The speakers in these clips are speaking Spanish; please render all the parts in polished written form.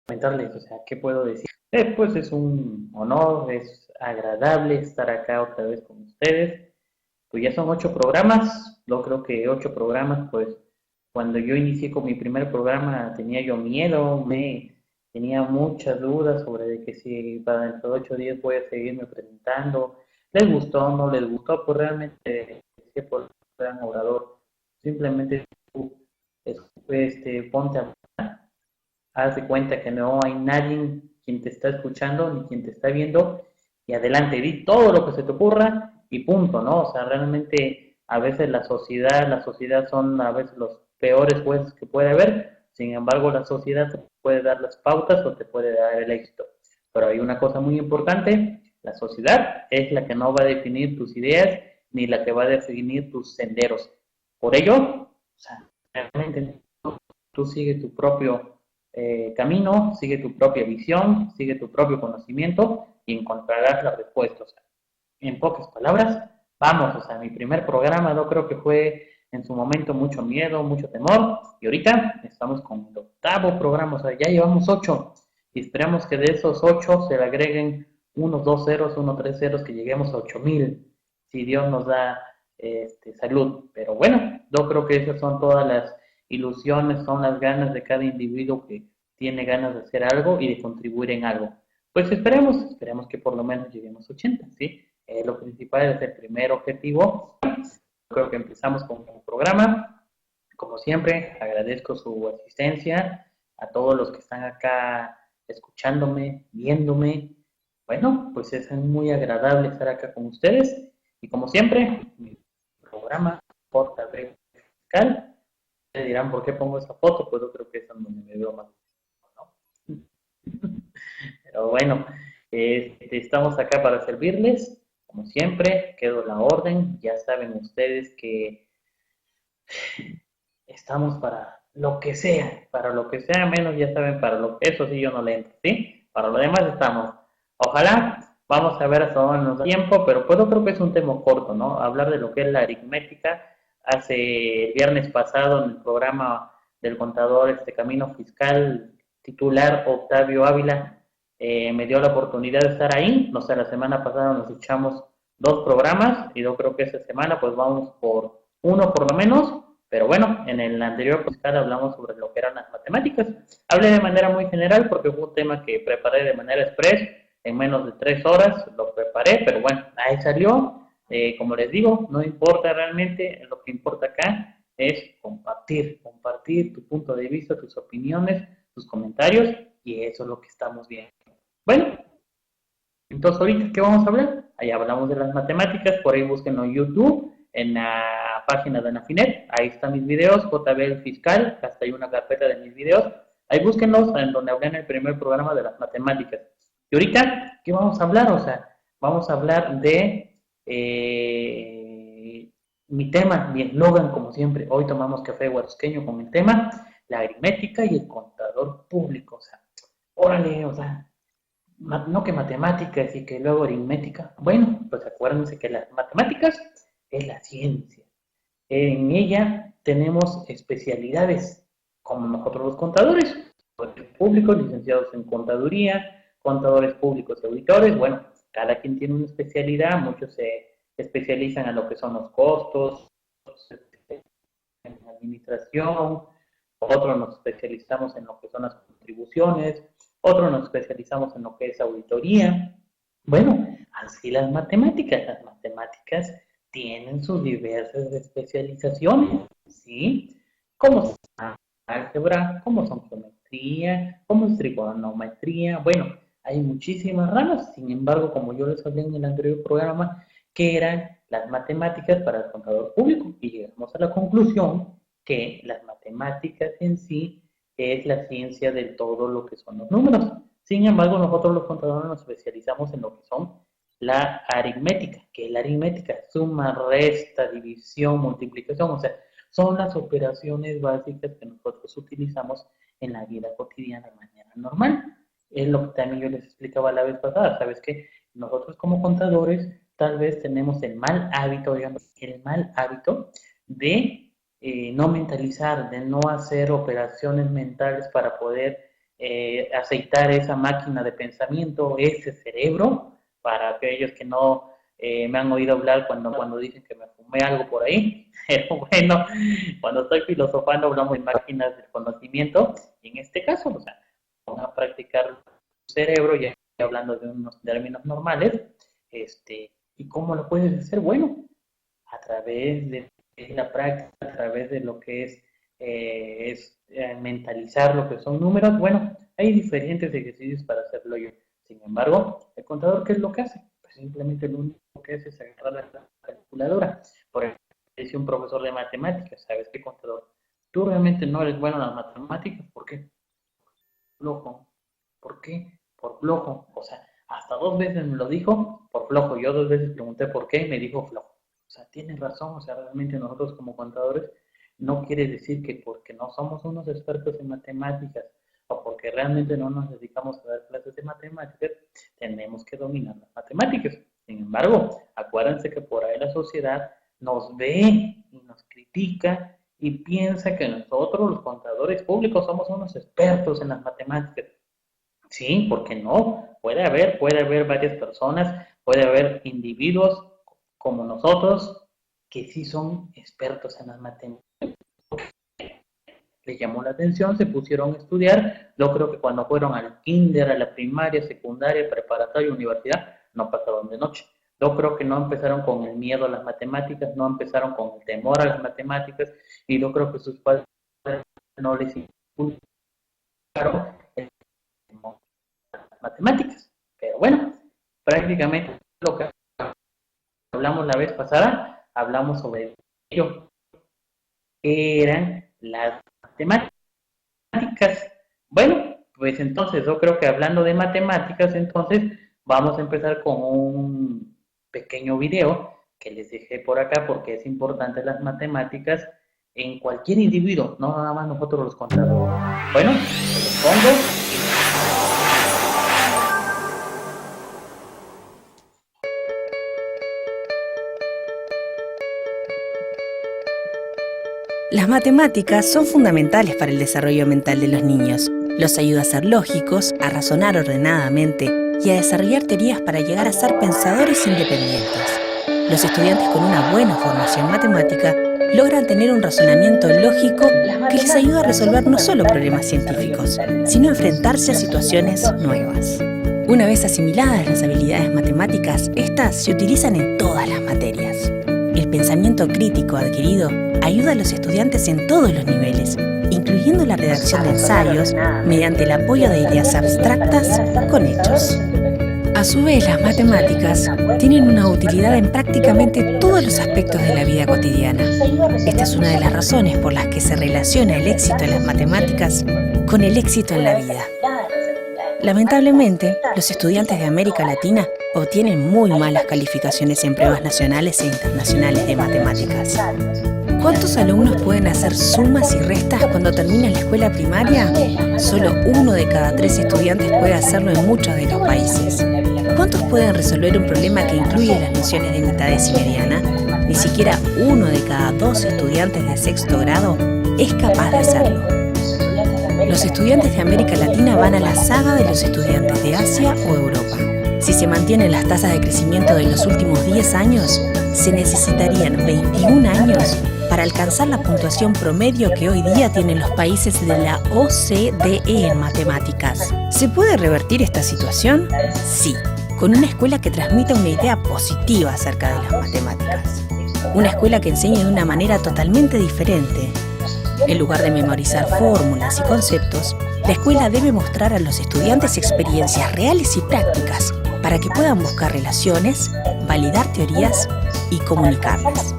comentarles, o sea, ¿qué puedo decir? Pues es un honor, es agradable estar acá otra vez con ustedes. Pues ya son 8 programas, yo creo que 8 programas, pues cuando yo inicié con mi primer programa tenía yo miedo, tenía muchas dudas sobre de que si para dentro de 8 días voy a seguirme presentando, les gustó o no les gustó, pues realmente, por gran orador, simplemente tú, ponte a haz de cuenta que no hay nadie quien te está escuchando ni quien te está viendo y adelante, di todo lo que se te ocurra y punto, ¿no? O sea, realmente a veces la sociedad son a veces los peores jueces que puede haber, sin embargo la sociedad te puede dar las pautas o te puede dar el éxito. Pero hay una cosa muy importante, la sociedad es la que no va a definir tus ideas ni la que va a definir tus senderos. Por ello, o sea, realmente tú sigue tu propio camino, sigue tu propia visión, sigue tu propio conocimiento y encontrarás la respuesta. O sea, en pocas palabras, vamos, o sea, mi primer programa yo creo que fue en su momento mucho miedo, mucho temor y ahorita estamos con el 8.º programa, o sea, ya llevamos 8 y esperamos que de esos 8 se le agreguen unos 2 ceros, unos 3 ceros, que lleguemos a 8,000, si Dios nos da salud. Pero bueno, yo creo que esas son todas las ilusiones, son las ganas de cada individuo que tiene ganas de hacer algo y de contribuir en algo. Pues esperemos que por lo menos lleguemos a 80, ¿sí? Lo principal es el primer objetivo. Creo que empezamos con el programa. Como siempre, agradezco su asistencia a todos los que están acá escuchándome, viéndome. Bueno, pues es muy agradable estar acá con ustedes. Y como siempre, mi programa JB Fiscal. Ustedes dirán, ¿por qué pongo esa foto? Pues yo creo que es donde me veo más, ¿no? Pero bueno, estamos acá para servirles. Como siempre, quedo la orden. Ya saben ustedes que estamos para lo que sea, menos ya saben, para lo que eso sí yo no le entro, ¿sí? Para lo demás estamos. Ojalá, vamos a ver hasta dónde nos da tiempo, pero pues yo creo que es un tema corto, ¿no? Hablar de lo que es la aritmética. Hace el viernes pasado en el programa del contador Camino Fiscal, titular Octavio Ávila, me dio la oportunidad de estar ahí. No sé, la semana pasada nos echamos 2 programas y yo creo que esta semana pues vamos por uno por lo menos, pero bueno, en el anterior podcast hablamos sobre lo que eran las matemáticas. Hablé de manera muy general porque fue un tema que preparé de manera express, en menos de 3 horas lo preparé, pero bueno, ahí salió. Como les digo, no importa realmente, lo que importa acá es compartir tu punto de vista, tus opiniones, tus comentarios, y eso es lo que estamos viendo. Bueno, entonces, ahorita, ¿qué vamos a hablar? Ahí hablamos de las matemáticas, por ahí búsquenlo en YouTube, en la página de Anafinet, ahí están mis videos, JB el Fiscal, hasta hay una carpeta de mis videos, ahí búsquenlos, en donde hablé en el primer programa de las matemáticas. Y ahorita, ¿qué vamos a hablar? O sea, vamos a hablar de mi tema, mi eslogan, como siempre. Hoy tomamos café huarusqueño con el tema, la aritmética y el contador público. O sea, órale, o sea, no que matemáticas y que luego aritmética. Bueno, pues acuérdense que las matemáticas es la ciencia. En ella tenemos especialidades, como nosotros los contadores, contadores públicos, licenciados en contaduría, contadores públicos y auditores. Bueno, cada quien tiene una especialidad, muchos se especializan en lo que son los costos, en la administración, otros nos especializamos en lo que son las contribuciones, otros nos especializamos en lo que es auditoría. Bueno, así las matemáticas tienen sus diversas especializaciones, ¿sí? Como son álgebra, como son geometría, como es trigonometría, bueno, hay muchísimas ramas, sin embargo, como yo les hablé en el anterior programa, que eran las matemáticas para el contador público, y llegamos a la conclusión que las matemáticas en sí es la ciencia de todo lo que son los números. Sin embargo, nosotros los contadores nos especializamos en lo que son la aritmética, que es la aritmética, suma, resta, división, multiplicación, o sea, son las operaciones básicas que nosotros utilizamos en la vida cotidiana de manera normal. Es lo que también yo les explicaba la vez pasada, ¿sabes qué? Nosotros como contadores tal vez tenemos el mal hábito, digamos, el mal hábito de no mentalizar, de no hacer operaciones mentales para poder aceitar esa máquina de pensamiento, ese cerebro, para aquellos que no me han oído hablar cuando dicen que me fumé algo por ahí. Pero bueno, cuando estoy filosofando hablamos de máquinas del conocimiento, y en este caso, o sea, vamos a practicar el cerebro, ya hablando de unos términos normales, ¿y cómo lo puedes hacer? Bueno, a través de la práctica, a través de lo que mentalizar lo que son números. Bueno, hay diferentes ejercicios para hacerlo yo. Sin embargo, el contador, ¿qué es lo que hace? Pues simplemente lo único que hace es agarrar la calculadora. Por ejemplo, dice un profesor de matemáticas, ¿sabes qué, contador? Tú realmente no eres bueno en las matemáticas, ¿por qué? Flojo. ¿Por qué? Por flojo. O sea, hasta 2 veces me lo dijo por flojo. Yo 2 veces pregunté por qué y me dijo flojo. O sea, tiene razón. O sea, realmente nosotros como contadores no quiere decir que porque no somos unos expertos en matemáticas o porque realmente no nos dedicamos a dar clases de matemáticas, tenemos que dominar las matemáticas. Sin embargo, acuérdense que por ahí la sociedad nos ve y nos critica y piensa que nosotros, los contadores públicos, somos unos expertos en las matemáticas. Sí, porque no, puede haber varias personas, puede haber individuos como nosotros que sí son expertos en las matemáticas. Les llamó la atención, se pusieron a estudiar. Yo creo que cuando fueron al kinder, a la primaria, secundaria, preparatoria, universidad, no pasaron de noche. Yo creo que no empezaron con el miedo a las matemáticas, no empezaron con el temor a las matemáticas, y yo creo que sus padres no les inculcaron el temor a las matemáticas. Pero bueno, prácticamente lo que hablamos la vez pasada, hablamos sobre ello, que eran las matemáticas. Bueno, pues entonces yo creo que hablando de matemáticas, entonces vamos a empezar con un pequeño video que les dejé por acá porque es importante las matemáticas en cualquier individuo, no nada más nosotros los contadores. Bueno, se los pongo. Las matemáticas son fundamentales para el desarrollo mental de los niños. Los ayuda a ser lógicos, a razonar ordenadamente y a desarrollar teorías para llegar a ser pensadores independientes. Los estudiantes con una buena formación matemática logran tener un razonamiento lógico que les ayuda a resolver no solo problemas científicos, sino a enfrentarse a situaciones nuevas. Una vez asimiladas las habilidades matemáticas, estas se utilizan en todas las materias. El pensamiento crítico adquirido ayuda a los estudiantes en todos los niveles, incluyendo la redacción de ensayos mediante el apoyo de ideas abstractas con hechos. A su vez, las matemáticas tienen una utilidad en prácticamente todos los aspectos de la vida cotidiana. Esta es una de las razones por las que se relaciona el éxito en las matemáticas con el éxito en la vida. Lamentablemente, los estudiantes de América Latina obtienen muy malas calificaciones en pruebas nacionales e internacionales de matemáticas. ¿Cuántos alumnos pueden hacer sumas y restas cuando terminan la escuela primaria? Solo 1 de cada 3 estudiantes puede hacerlo en muchos de los países. ¿Cuántos pueden resolver un problema que incluye las nociones de mitades y mediana? Ni siquiera 1 de cada 2 estudiantes de sexto grado es capaz de hacerlo. Los estudiantes de América Latina van a la saga de los estudiantes de Asia o Europa. Si se mantienen las tasas de crecimiento de los últimos 10 años, se necesitarían 21 años para alcanzar la puntuación promedio que hoy día tienen los países de la OCDE en matemáticas. ¿Se puede revertir esta situación? Sí, con una escuela que transmita una idea positiva acerca de las matemáticas. Una escuela que enseñe de una manera totalmente diferente. En lugar de memorizar fórmulas y conceptos, la escuela debe mostrar a los estudiantes experiencias reales y prácticas para que puedan buscar relaciones, validar teorías y comunicarlas.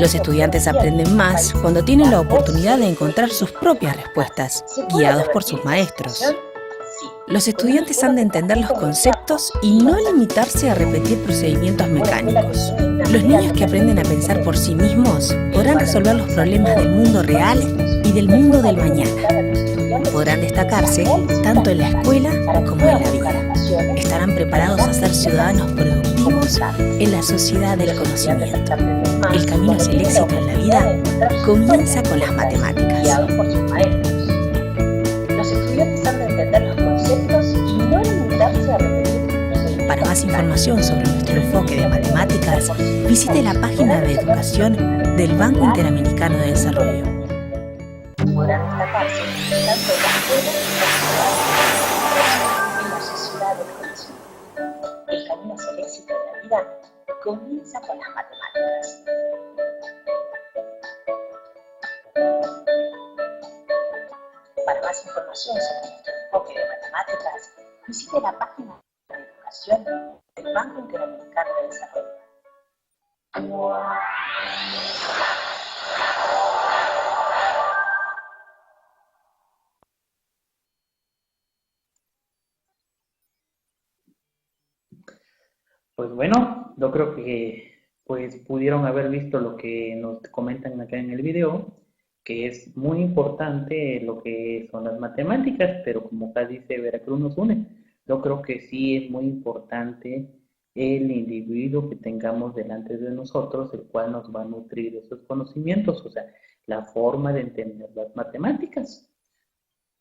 Los estudiantes aprenden más cuando tienen la oportunidad de encontrar sus propias respuestas, guiados por sus maestros. Los estudiantes han de entender los conceptos y no limitarse a repetir procedimientos mecánicos. Los niños que aprenden a pensar por sí mismos podrán resolver los problemas del mundo real y del mundo del mañana. Podrán destacarse tanto en la escuela como en la vida. Estarán preparados a ser ciudadanos productivos en la sociedad del conocimiento. El camino hacia el éxito en la vida comienza con las matemáticas. Los estudiantes han de entender Para más información sobre nuestro enfoque de matemáticas, visite la página de educación del Banco Interamericano de Desarrollo. Podrán destacarse tanto en la escuela como en la sociedad del conocimiento. El camino hacia el éxito de la vida comienza con las matemáticas. Para más información sobre nuestro enfoque de matemáticas, visite la página de educación del Banco Interamericano de Desarrollo. Pues bueno, yo creo que pues pudieron haber visto lo que nos comentan acá en el video, que es muy importante lo que son las matemáticas, pero como acá dice Veracruz nos une, yo creo que sí es muy importante el individuo que tengamos delante de nosotros, el cual nos va a nutrir esos conocimientos, o sea, la forma de entender las matemáticas.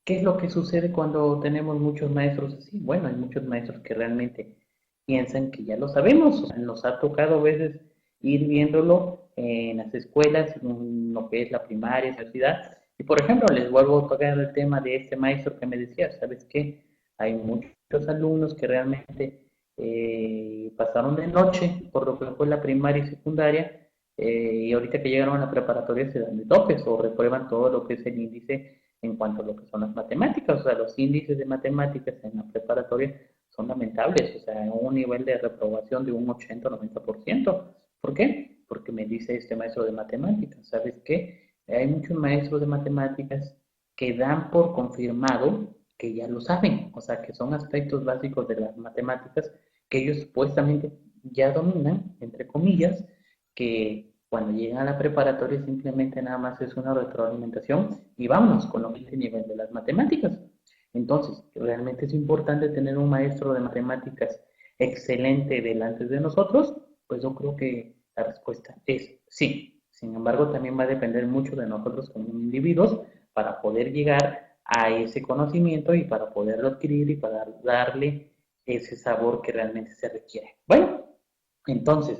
¿Qué es lo que sucede cuando tenemos muchos maestros así? Bueno, hay muchos maestros que realmente piensan que ya lo sabemos. O sea, nos ha tocado a veces ir viéndolo en las escuelas, en lo que es la primaria, universidad. Y por ejemplo, les vuelvo a tocar el tema de este maestro que me decía, ¿sabes qué? Hay muchos alumnos que realmente pasaron de noche por lo que fue la primaria y secundaria, y ahorita que llegaron a la preparatoria se dan de topes o reprueban todo lo que es el índice en cuanto a lo que son las matemáticas. O sea, los índices de matemáticas en la preparatoria son lamentables, o sea, un nivel de reprobación de un 80 o 90%. ¿Por qué? Porque me dice este maestro de matemáticas, ¿sabes qué? Hay muchos maestros de matemáticas que dan por confirmado que ya lo saben, o sea, que son aspectos básicos de las matemáticas que ellos supuestamente ya dominan, entre comillas, que cuando llegan a la preparatoria simplemente nada más es una retroalimentación y vámonos con lo que es el nivel de las matemáticas. Entonces, realmente es importante tener un maestro de matemáticas excelente delante de nosotros, pues yo creo que la respuesta es sí. Sin embargo, también va a depender mucho de nosotros como individuos para poder llegar a ese conocimiento y para poderlo adquirir y para darle ese sabor que realmente se requiere. Bueno, entonces,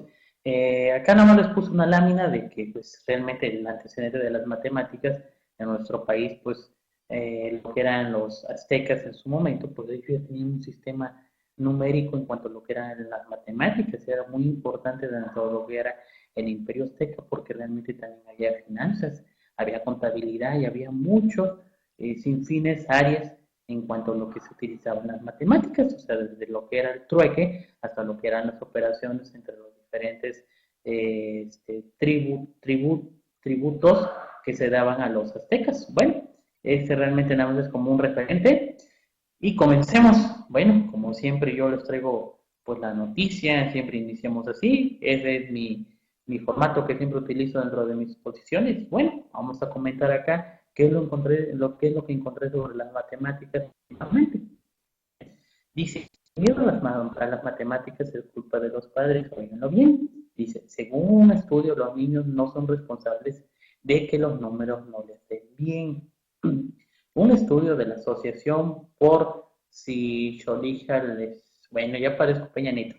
acá nada más les puse una lámina de que pues realmente el antecedente de las matemáticas en nuestro país, pues lo que eran los aztecas en su momento, pues ellos ya tenían un sistema numérico en cuanto a lo que eran las matemáticas, era muy importante dentro de lo que era el imperio azteca porque realmente también había finanzas, había contabilidad y había muchos sin fines áreas en cuanto a lo que se utilizaban las matemáticas, o sea, desde lo que era el trueque hasta lo que eran las operaciones entre los diferentes tributos que se daban a los aztecas. Bueno, este realmente nada más es como un referente. Y comencemos. Bueno, como siempre yo les traigo pues la noticia, siempre iniciamos así, ese es mi formato que siempre utilizo dentro de mis exposiciones. Bueno, vamos a comentar acá qué es qué es lo que encontré sobre las matemáticas. Dice, miedo a las matemáticas es culpa de los padres, oíganlo bien. Dice, según un estudio, los niños no son responsables de que los números no les den bien. Un estudio de la Asociación por Psychological, bueno, ya parezco Peña Nieto,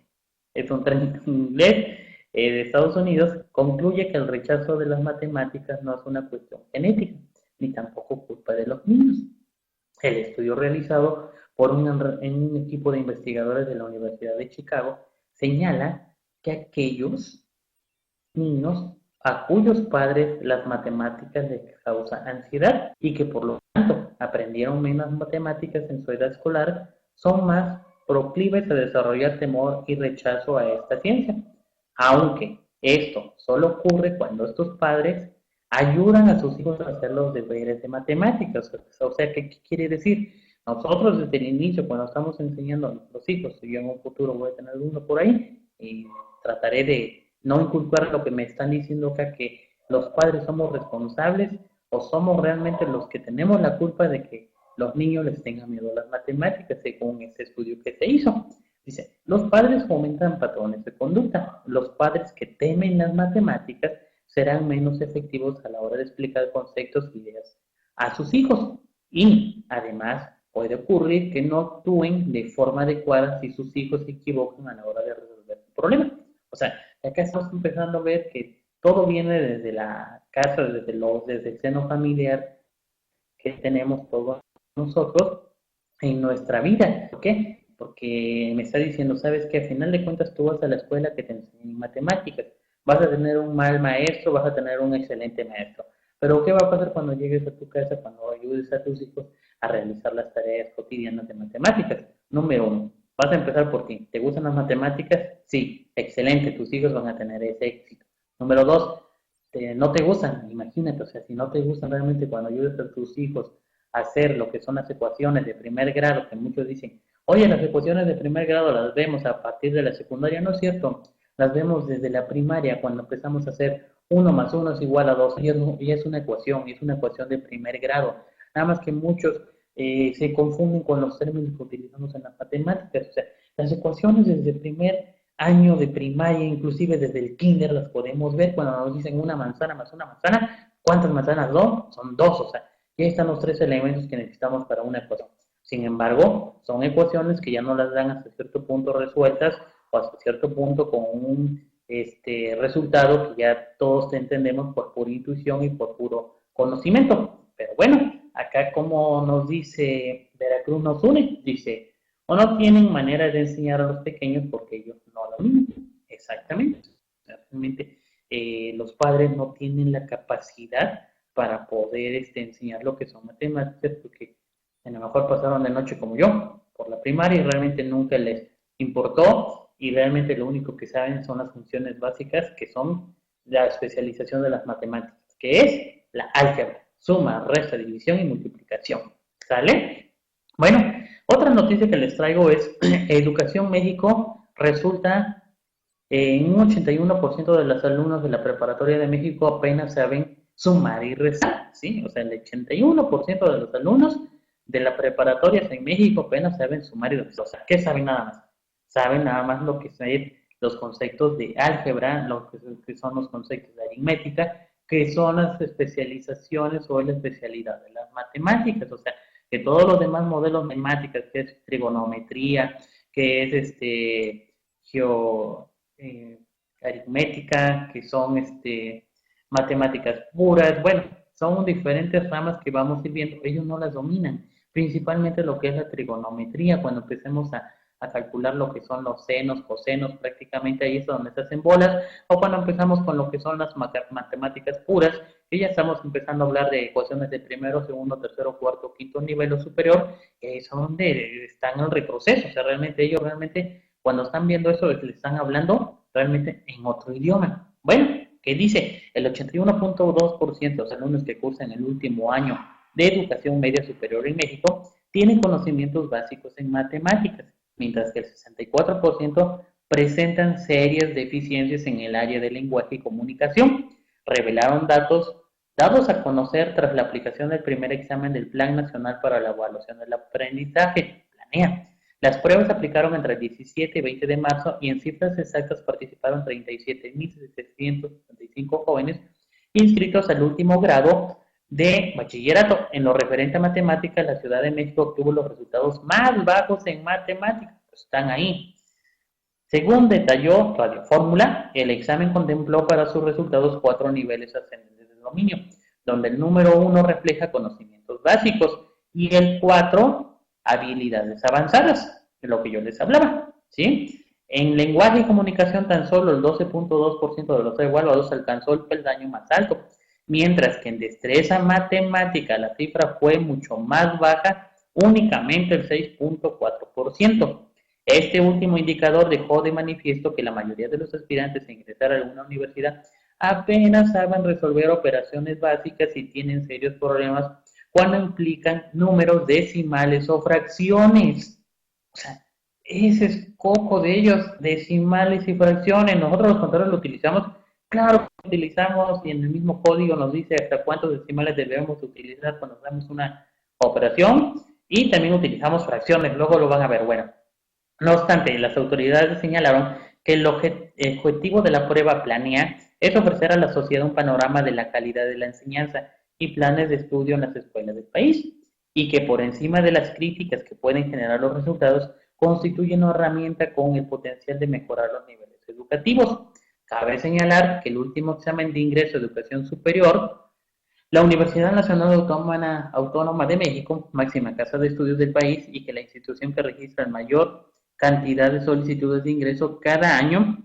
es un término en inglés de Estados Unidos, concluye que el rechazo de las matemáticas no es una cuestión genética, ni tampoco culpa de los niños. El estudio realizado por un equipo de investigadores de la Universidad de Chicago señala que aquellos niños a cuyos padres las matemáticas les causan ansiedad y que por lo tanto aprendieron menos matemáticas en su edad escolar son más proclives a desarrollar temor y rechazo a esta ciencia, aunque esto solo ocurre cuando estos padres ayudan a sus hijos a hacer los deberes de matemáticas. O sea, ¿qué quiere decir? Nosotros desde el inicio, cuando estamos enseñando a nuestros hijos, y yo en un futuro voy a tener uno por ahí, y trataré de no inculcar lo que me están diciendo acá, que los padres somos responsables o somos realmente los que tenemos la culpa de que los niños les tengan miedo a las matemáticas, según ese estudio que se hizo. Dice, los padres fomentan patrones de conducta. Los padres que temen las matemáticas serán menos efectivos a la hora de explicar conceptos y ideas a sus hijos. Y además, puede ocurrir que no actúen de forma adecuada si sus hijos se equivocan a la hora de resolver un problema. O sea, acá estamos empezando a ver que todo viene desde la casa, desde el seno familiar que tenemos todos nosotros en nuestra vida. ¿Por qué? Porque me está diciendo, ¿sabes qué? Al final de cuentas tú vas a la escuela que te enseñan matemáticas. Vas a tener un mal maestro, vas a tener un excelente maestro. Pero ¿qué va a pasar cuando llegues a tu casa, cuando ayudes a tus hijos a realizar las tareas cotidianas de matemáticas? Número uno, vas a empezar por ti. ¿Te gustan las matemáticas? Sí, excelente, tus hijos van a tener ese éxito. Número dos, no te gustan, imagínate, o sea, si no te gustan realmente cuando ayudes a tus hijos a hacer lo que son las ecuaciones de primer grado, que muchos dicen, oye, las ecuaciones de primer grado las vemos a partir de la secundaria, no es cierto, las vemos desde la primaria, cuando empezamos a hacer 1 más 1 es igual a 2, y es una ecuación, y es una ecuación de primer grado, nada más que muchos se confunden con los términos que utilizamos en las matemáticas, o sea, las ecuaciones desde el primer año de primaria, inclusive desde el kinder las podemos ver cuando nos dicen una manzana más una manzana, ¿cuántas manzanas son? Son 2, o sea, y ahí están los 3 elementos que necesitamos para una ecuación. Sin embargo, son ecuaciones que ya no las dan hasta cierto punto resueltas o hasta cierto punto con un resultado que ya todos entendemos por pura intuición y por puro conocimiento. Pero bueno, acá como nos dice Veracruz nos une, dice, o no tienen manera de enseñar a los pequeños porque ellos no lo dominan. Exactamente. Realmente los padres no tienen la capacidad para poder enseñar lo que son matemáticas porque a lo mejor pasaron de noche como yo por la primaria y realmente nunca les importó y realmente lo único que saben son las funciones básicas que son la especialización de las matemáticas, que es la álgebra, suma, resta, división y multiplicación. ¿Sale? Bueno, otra noticia que les traigo es Educación México resulta en un 81% de los alumnos de la preparatoria de México apenas saben sumar y restar, ¿sí? O sea, el 81% de los alumnos de la preparatoria en México apenas saben sumar y restar. O sea, ¿qué saben nada más? Saben nada más lo que son los conceptos de álgebra, lo que son los conceptos de aritmética, que son las especializaciones o la especialidad de las matemáticas, o sea, que todos los demás modelos matemáticos, que es trigonometría, que es aritmética, que son matemáticas puras, bueno, son diferentes ramas que vamos a ir viendo, ellos no las dominan, principalmente lo que es la trigonometría, cuando empecemos a calcular lo que son los senos, cosenos, prácticamente ahí es donde se hacen bolas, o cuando empezamos con lo que son las matemáticas puras, que ya estamos empezando a hablar de ecuaciones de primero, segundo, tercero, cuarto, quinto nivel o superior, que son donde están en retroceso, o sea, realmente ellos cuando están viendo eso, les están hablando realmente en otro idioma. Bueno, ¿qué dice? El 81.2% de los alumnos que cursan el último año de educación media superior en México tienen conocimientos básicos en matemáticas, mientras que el 64% presentan serias deficiencias en el área de lenguaje y comunicación. Revelaron datos dados a conocer tras la aplicación del primer examen del Plan Nacional para la Evaluación del Aprendizaje, PLANEA. Las pruebas se aplicaron entre el 17 y 20 de marzo y en cifras exactas participaron 37.775 jóvenes inscritos al último grado de bachillerato. En lo referente a matemáticas, la Ciudad de México obtuvo los resultados más bajos en matemáticas. Pues están ahí. Según detalló Radio Fórmula, el examen contempló para sus resultados 4 niveles ascendentes de dominio, donde el número 1 refleja conocimientos básicos y el 4 habilidades avanzadas, de lo que yo les hablaba, ¿sí? En lenguaje y comunicación tan solo el 12.2% de los evaluados alcanzó el peldaño más alto, mientras que en destreza matemática la cifra fue mucho más baja, únicamente el 6.4%. Este último indicador dejó de manifiesto que la mayoría de los aspirantes a ingresar a alguna universidad apenas saben resolver operaciones básicas y tienen serios problemas cuando implican números decimales o fracciones. O sea, ese es coco de ellos, decimales y fracciones. Nosotros los contadores lo utilizamos, claro que lo utilizamos y en el mismo código nos dice hasta cuántos decimales debemos utilizar cuando hacemos una operación y también utilizamos fracciones, luego lo van a ver. Bueno, no obstante, las autoridades señalaron que el objetivo de la prueba PLANEA es ofrecer a la sociedad un panorama de la calidad de la enseñanza y planes de estudio en las escuelas del país. y que por encima de las críticas que pueden generar los resultados, constituye una herramienta con el potencial de mejorar los niveles educativos. Cabe señalar que el último examen de ingreso a educación superior, la Universidad Nacional Autónoma de México, máxima casa de estudios del país y que la institución que registra la mayor cantidad de solicitudes de ingreso cada año,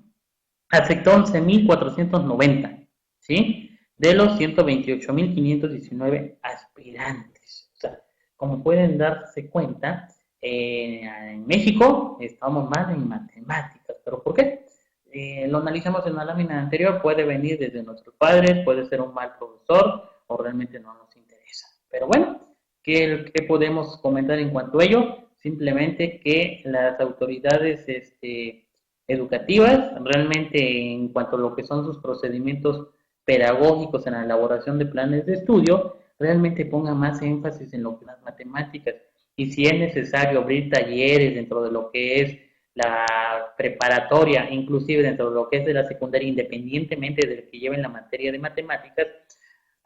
aceptó 11.490, ¿sí? De los 128.519 aspirantes. O sea, como pueden darse cuenta, en México estamos mal en matemáticas. ¿Pero por qué? Lo analizamos en la lámina anterior, puede venir desde nuestros padres, puede ser un mal profesor o realmente no nos interesa. Pero bueno, ¿qué podemos comentar en cuanto a ello? Simplemente que las autoridades educativas, realmente en cuanto a lo que son sus procedimientos pedagógicos en la elaboración de planes de estudio, realmente pongan más énfasis en lo que las matemáticas, y si es necesario abrir talleres dentro de lo que es la preparatoria, inclusive dentro de lo que es de la secundaria, independientemente de que lleven la materia de matemáticas,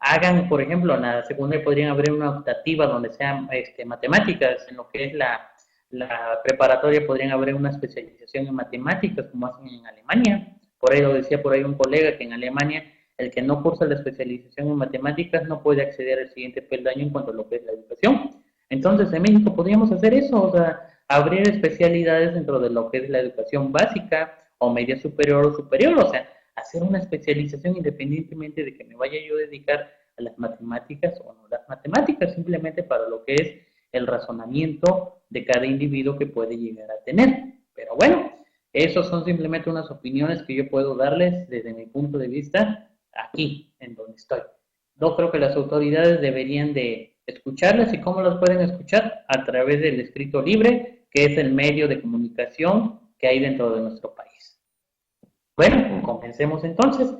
hagan, por ejemplo, en la secundaria podrían haber una optativa donde sean matemáticas, en lo que es la preparatoria podrían haber una especialización en matemáticas, como hacen en Alemania. Por ahí lo decía por ahí un colega, que en Alemania el que no cursa la especialización en matemáticas no puede acceder al siguiente peldaño en cuanto a lo que es la educación. Entonces, en México podríamos hacer eso, o sea, abrir especialidades dentro de lo que es la educación básica o media superior o superior, o sea, hacer una especialización independientemente de que me vaya yo a dedicar a las matemáticas o no las matemáticas, simplemente para lo que es el razonamiento de cada individuo que puede llegar a tener. Pero bueno, esos son simplemente unas opiniones que yo puedo darles desde mi punto de vista aquí, en donde estoy. Yo creo que las autoridades deberían de escucharlas. ¿Y cómo las pueden escuchar? A través del escrito libre, que es el medio de comunicación que hay dentro de nuestro país. Bueno, comencemos entonces.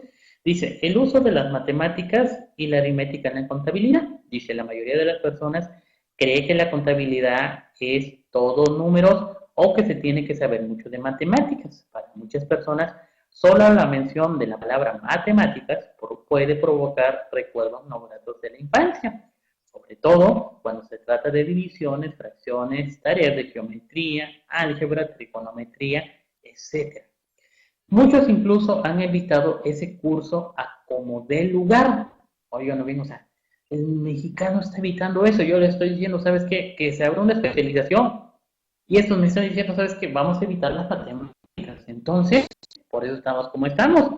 Dice, el uso de las matemáticas y la aritmética en la contabilidad. Dice, la mayoría de las personas cree que la contabilidad es todo números o que se tiene que saber mucho de matemáticas. Para muchas personas, solo la mención de la palabra matemáticas puede provocar recuerdos no gratos de la infancia, sobre todo cuando se trata de divisiones, fracciones, tareas de geometría, álgebra, trigonometría, etc. Muchos incluso han evitado ese curso a como dé lugar. Oigan, no bien, o sea, el mexicano está evitando eso. Yo le estoy diciendo, ¿sabes qué? Que se abra una especialización. Y estos me están diciendo, ¿sabes qué? Vamos a evitar las matemáticas. Entonces, por eso estamos como estamos.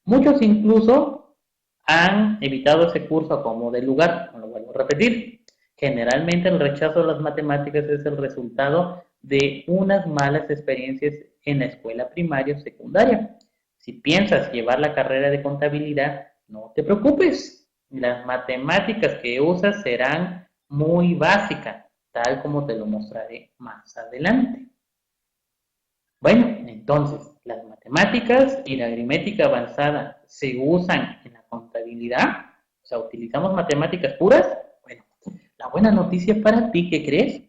Muchos incluso han evitado ese curso como de lugar. No lo vuelvo a repetir. Generalmente el rechazo a las matemáticas es el resultado de unas malas experiencias en la escuela primaria o secundaria. Si piensas llevar la carrera de contabilidad, no te preocupes. Las matemáticas que usas serán muy básicas, tal como te lo mostraré más adelante. Bueno, entonces, las matemáticas y la aritmética avanzada se usan en la contabilidad, o sea, utilizamos matemáticas puras. Bueno, la buena noticia para ti, ¿qué crees?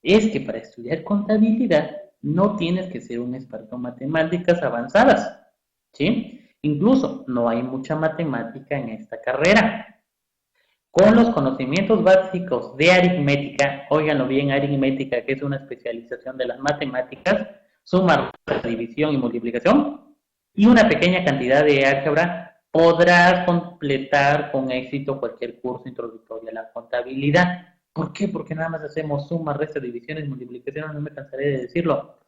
Es que para estudiar contabilidad no tienes que ser un experto en matemáticas avanzadas, ¿sí? Incluso no hay mucha matemática en esta carrera. Con los conocimientos básicos de aritmética, óiganlo bien, aritmética, que es una especialización de las matemáticas, suma, división y multiplicación, y una pequeña cantidad de álgebra, podrás completar con éxito cualquier curso introductorio a la contabilidad. ¿Por qué? Porque nada más hacemos sumas, restas, divisiones, multiplicaciones, no me cansaré de decirlo.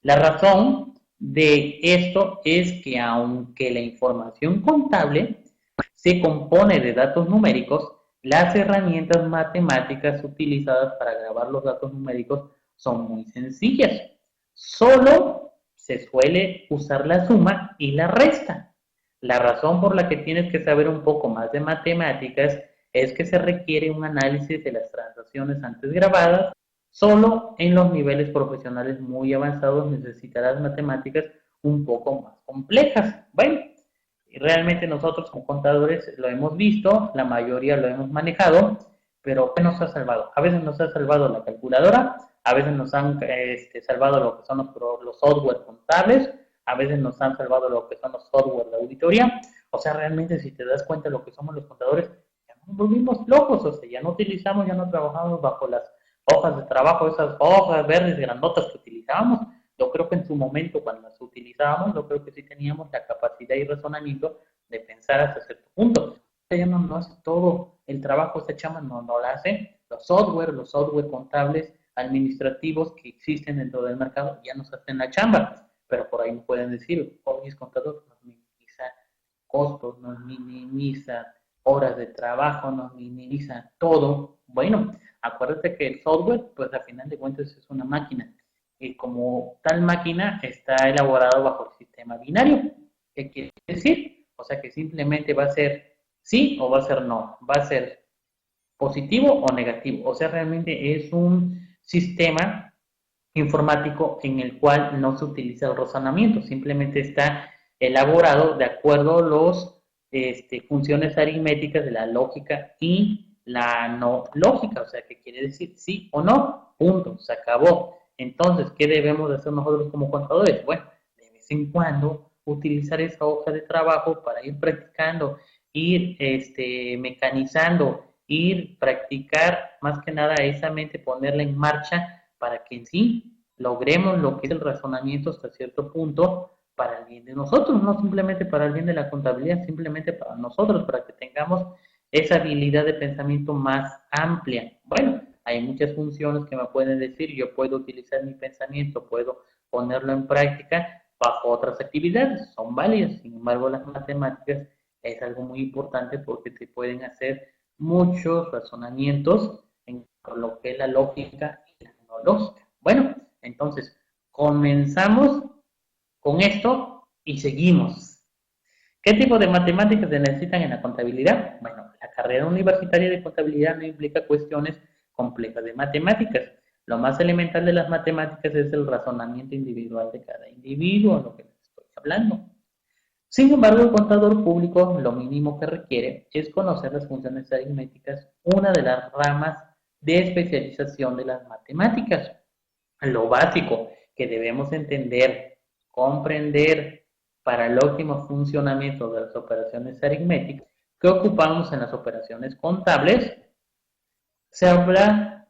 La razón de esto es que aunque la información contable se compone de datos numéricos, las herramientas matemáticas utilizadas para grabar los datos numéricos son muy sencillas. Solo se suele usar la suma y la resta. La razón por la que tienes que saber un poco más de matemáticas es que se requiere un análisis de las transacciones antes grabadas. Solo en los niveles profesionales muy avanzados necesitarás matemáticas un poco más complejas. Bueno, y realmente nosotros como contadores lo hemos visto, la mayoría lo hemos manejado, pero ¿qué nos ha salvado? A veces nos ha salvado la calculadora, a veces nos han salvado lo que son los software contables, a veces nos han salvado lo que son los software de auditoría. O sea, realmente si te das cuenta de lo que somos los contadores, ya nos volvimos locos, o sea, ya no trabajamos bajo las hojas de trabajo, esas hojas verdes grandotas que utilizábamos. Yo creo que en su momento, cuando las utilizábamos, yo creo que sí teníamos la capacidad y razonamiento de pensar hasta cierto punto. Ya no hace todo el trabajo, esta chama no lo hace. Los software contables, administrativos que existen dentro del mercado ya nos hacen la chamba, pero por ahí me pueden decir, oye, es contador, nos minimiza costos, nos minimiza horas de trabajo, nos minimiza todo. Bueno, acuérdate que el software, pues al final de cuentas es una máquina, y como tal máquina está elaborado bajo el sistema binario. ¿Qué quiere decir? O sea que simplemente va a ser sí o va a ser no, va a ser positivo o negativo. O sea, realmente es un sistema informático en el cual no se utiliza el razonamiento, simplemente está elaborado de acuerdo a las funciones aritméticas de la lógica y la no lógica, o sea, que quiere decir sí o no, punto, se acabó. Entonces, ¿qué debemos de hacer nosotros como contadores? Bueno, de vez en cuando utilizar esa hoja de trabajo para ir practicando, ir mecanizando, ir practicar, más que nada esa mente, ponerla en marcha para que en sí logremos lo que es el razonamiento hasta cierto punto para el bien de nosotros, no simplemente para el bien de la contabilidad, simplemente para nosotros, para que tengamos esa habilidad de pensamiento más amplia. Bueno, hay muchas funciones que me pueden decir, yo puedo utilizar mi pensamiento, puedo ponerlo en práctica bajo otras actividades, son válidas. Sin embargo, las matemáticas es algo muy importante porque te pueden hacer muchos razonamientos en lo que es la lógica y la no lógica. Bueno, entonces, comenzamos con esto y seguimos. ¿Qué tipo de matemáticas se necesitan en la contabilidad? Bueno, la carrera universitaria de contabilidad no implica cuestiones complejas de matemáticas. Lo más elemental de las matemáticas es el razonamiento individual de cada individuo, lo que les estoy hablando. Sin embargo, el contador público lo mínimo que requiere es conocer las funciones aritméticas, una de las ramas de especialización de las matemáticas. Lo básico que debemos entender, comprender para el óptimo funcionamiento de las operaciones aritméticas que ocupamos en las operaciones contables. Se habla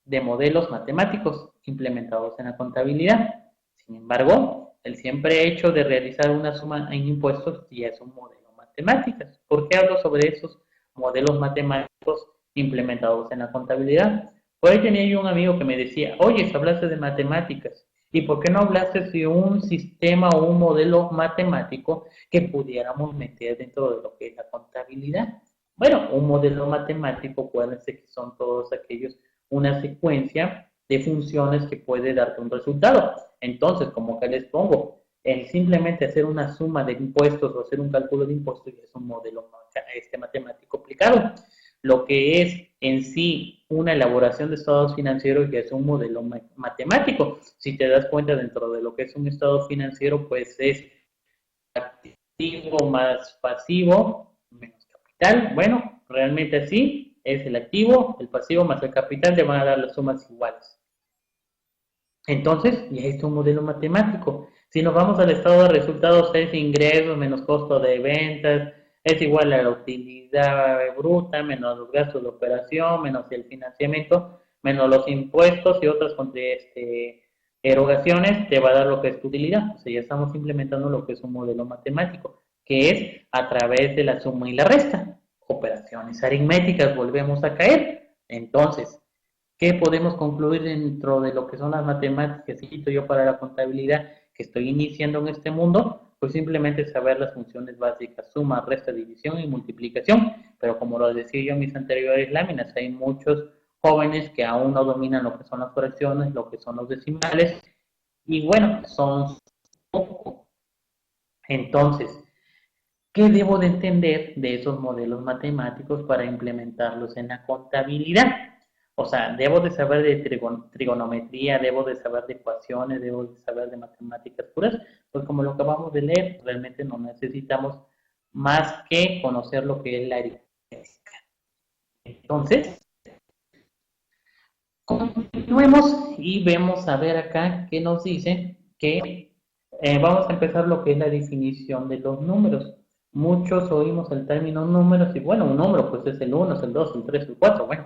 de modelos matemáticos implementados en la contabilidad. Sin embargo, el simple hecho de realizar una suma en impuestos ya es un modelo matemático. ¿Por qué hablo sobre esos modelos matemáticos implementados en la contabilidad? Por ahí tenía yo un amigo que me decía, oye, hablaste de matemáticas, ¿y por qué no hablaste de un sistema o un modelo matemático que pudiéramos meter dentro de lo que es la contabilidad? Bueno, un modelo matemático, acuérdense que son todos aquellos, una secuencia de funciones que puede darte un resultado. Entonces, como que les pongo, el simplemente hacer una suma de impuestos o hacer un cálculo de impuestos ya es un modelo matemático aplicado. Lo que es en sí una elaboración de estados financieros ya es un modelo matemático. Si te das cuenta, dentro de lo que es un estado financiero, pues es activo más pasivo menos capital. Bueno, realmente así es el activo, el pasivo más el capital, te van a dar las sumas iguales. Entonces, ya es un modelo matemático. Si nos vamos al estado de resultados, es ingresos menos costo de ventas, es igual a la utilidad bruta, menos los gastos de operación, menos el financiamiento, menos los impuestos y otras erogaciones, te va a dar lo que es tu utilidad. O sea, ya estamos implementando lo que es un modelo matemático, que es a través de la suma y la resta. Operaciones aritméticas, volvemos a caer. Entonces, ¿qué podemos concluir dentro de lo que son las matemáticas que cito yo para la contabilidad que estoy iniciando en este mundo? Pues simplemente saber las funciones básicas, suma, resta, división y multiplicación. Pero como lo decía yo en mis anteriores láminas, hay muchos jóvenes que aún no dominan lo que son las fracciones, lo que son los decimales, y bueno, son poco. Entonces, ¿qué debo de entender de esos modelos matemáticos para implementarlos en la contabilidad? O sea, debo de saber de trigonometría, debo de saber de ecuaciones, debo de saber de matemáticas puras, pues como lo acabamos de leer, realmente no necesitamos más que conocer lo que es la aritmética. Entonces, continuemos y vemos a ver acá qué nos dice que vamos a empezar lo que es la definición de los números. muchos oímos el término números y bueno, un número pues es el 1, es el 2, el 3, el 4. Bueno,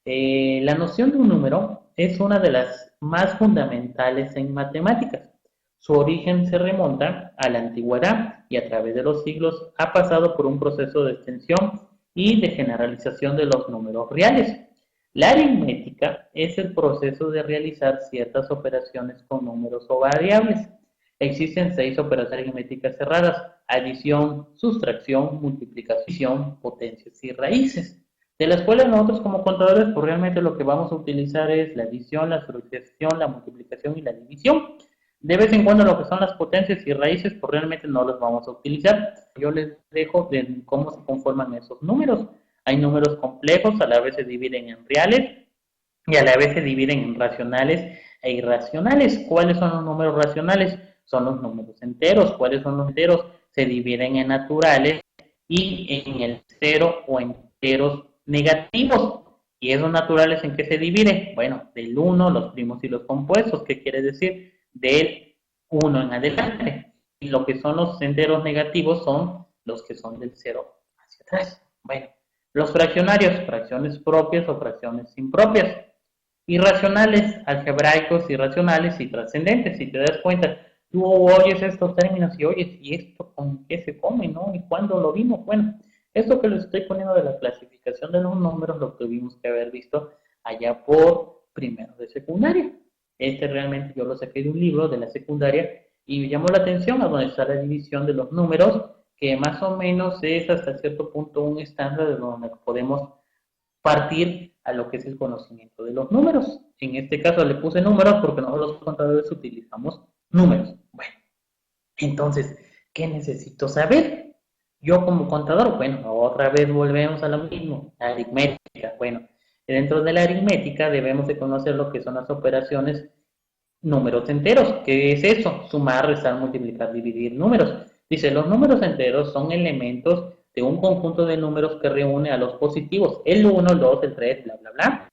la noción de un número es una de las más fundamentales en matemáticas. Su origen se remonta a la antigüedad y a través de los siglos ha pasado por un proceso de extensión y de generalización de los números reales. La aritmética es el proceso de realizar ciertas operaciones con números o variables. Existen 6 operaciones aritméticas cerradas: adición, sustracción, multiplicación, potencias y raíces. De las cuales nosotros como contadores, pues realmente lo que vamos a utilizar es la adición, la sustracción, la multiplicación y la división. De vez en cuando lo que son las potencias y raíces, pues realmente no los vamos a utilizar. Yo les dejo de cómo se conforman esos números. Hay números complejos, a la vez se dividen en reales y a la vez se dividen en racionales e irracionales. ¿Cuáles son los números racionales? Son los números enteros. ¿Cuáles son los enteros? Se dividen en naturales y en el cero o enteros negativos. ¿Y esos naturales en qué se dividen? Bueno, del 1, los primos y los compuestos. ¿Qué quiere decir? Del 1 en adelante. Y lo que son los enteros negativos son los que son del 0 hacia atrás. Bueno, los fraccionarios, fracciones propias o fracciones impropias. Irracionales, algebraicos, irracionales y trascendentes. Si te das cuenta, tú oyes estos términos y oyes, ¿y esto con qué se come, no? ¿Y cuándo lo vimos? Bueno, esto que les estoy poniendo de la clasificación de los números lo tuvimos que haber visto allá por primero de secundaria. Este realmente yo lo saqué de un libro de la secundaria y me llamó la atención a donde está la división de los números, que más o menos es hasta cierto punto un estándar de donde podemos partir a lo que es el conocimiento de los números. En este caso le puse números porque nosotros los contadores utilizamos números. Bueno, entonces, ¿qué necesito saber? Yo como contador, bueno, otra vez volvemos a lo mismo, la aritmética. Bueno, dentro de la aritmética debemos de conocer lo que son las operaciones números enteros. ¿Qué es eso? Sumar, restar, multiplicar, dividir números. Dice, los números enteros son elementos de un conjunto de números que reúne a los positivos, el 1, el 2, el 3, bla, bla, bla,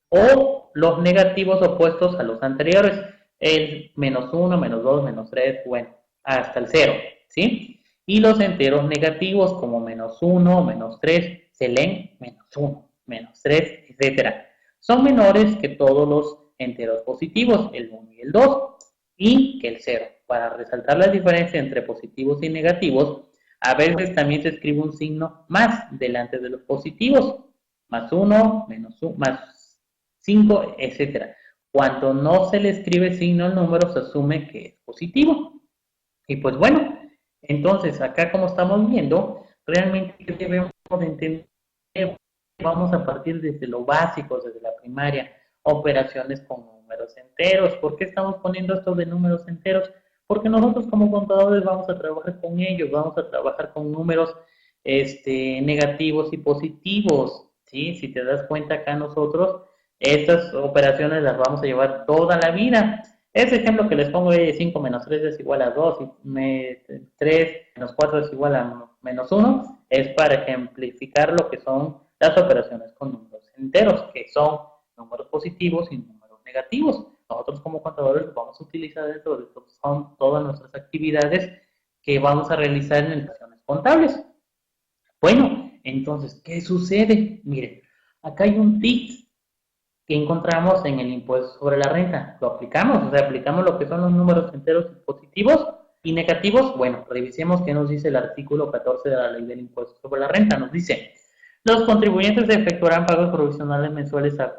o los negativos opuestos a los anteriores, el menos 1, menos 2, menos 3, bueno, hasta el 0, ¿sí? Y los enteros negativos como menos 1, menos 3, se leen menos 1, menos 3, etcétera. Son menores que todos los enteros positivos, el 1 y el 2, y que el 0. Para resaltar la diferencia entre positivos y negativos, a veces también se escribe un signo más delante de los positivos, más 1, menos 1, más 5, etc. Cuando no se le escribe signo al número, se asume que es positivo. Y pues bueno, entonces acá como estamos viendo, realmente debemos de entender, vamos a partir desde lo básico, desde la primaria, operaciones con números enteros. ¿Por qué estamos poniendo esto de números enteros? Porque nosotros como contadores vamos a trabajar con ellos, vamos a trabajar con números negativos y positivos, ¿sí? Si te das cuenta acá nosotros, estas operaciones las vamos a llevar toda la vida. Ese ejemplo que les pongo de 5 menos 3 es igual a 2 y 3 menos 4 es igual a menos 1, es para ejemplificar lo que son las operaciones con números enteros, que son números positivos y números negativos. Nosotros como contadores vamos a utilizar dentro de esto, son todas nuestras actividades que vamos a realizar en operaciones contables. Bueno, entonces, ¿qué sucede? Miren, acá hay un tip que encontramos en el impuesto sobre la renta. Lo aplicamos, o sea, aplicamos lo que son los números enteros positivos y negativos. Bueno, revisemos qué nos dice el artículo 14 de la ley del impuesto sobre la renta. Nos dice, los contribuyentes efectuarán pagos provisionales mensuales a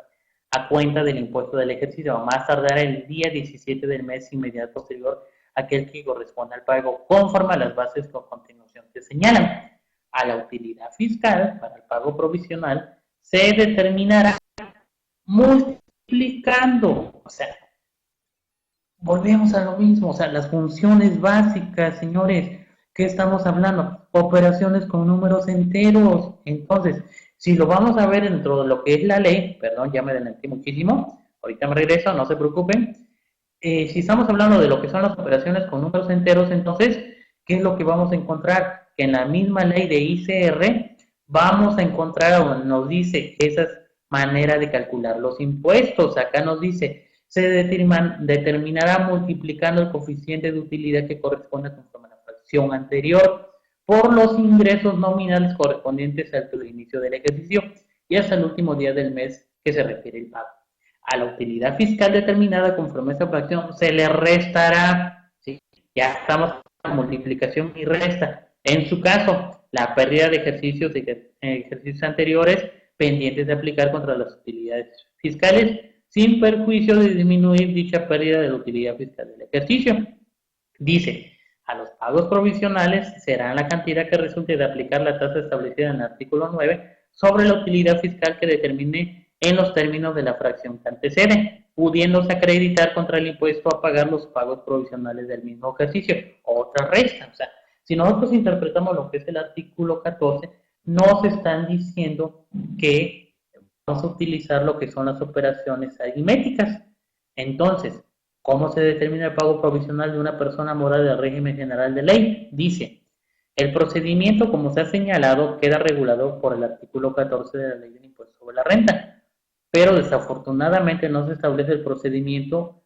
cuenta del impuesto del ejercicio, a más tardar el día 17 del mes inmediato posterior a aquel que corresponde al pago, conforme a las bases que a continuación se señalan. A la utilidad fiscal para el pago provisional se determinará multiplicando, o sea, volvemos a lo mismo, o sea, las funciones básicas, señores, ¿qué estamos hablando? Operaciones con números enteros. Entonces, si lo vamos a ver dentro de lo que es la ley, perdón, ya me adelanté muchísimo, ahorita me regreso, no se preocupen. Si estamos hablando de lo que son las operaciones con números enteros, entonces, ¿qué es lo que vamos a encontrar? Que en la misma ley de ICR vamos a encontrar, o nos dice que esas manera de calcular los impuestos. Acá nos dice, se determinará multiplicando el coeficiente de utilidad que corresponde conforme a la fracción anterior. por los ingresos nominales correspondientes al inicio del ejercicio y hasta el último día del mes que se refiere el pago. A la utilidad fiscal determinada conforme a esta fracción se le restará, ¿sí? Ya estamos en multiplicación y resta. En su caso, la pérdida de ejercicios anteriores pendientes de aplicar contra las utilidades fiscales, sin perjuicio de disminuir dicha pérdida de la utilidad fiscal del ejercicio. Dice, a los pagos provisionales será la cantidad que resulte de aplicar la tasa establecida en el artículo 9 sobre la utilidad fiscal que determine en los términos de la fracción que antecede, pudiéndose acreditar contra el impuesto a pagar los pagos provisionales del mismo ejercicio. Otra resta. O sea, si nosotros interpretamos lo que es el artículo 14, nos están diciendo que vamos a utilizar lo que son las operaciones aritméticas. Entonces, ¿cómo se determina el pago provisional de una persona moral del régimen general de ley? Dice, el procedimiento, como se ha señalado, queda regulado por el artículo 14 de la Ley del Impuesto sobre la Renta, pero desafortunadamente no se establece el procedimiento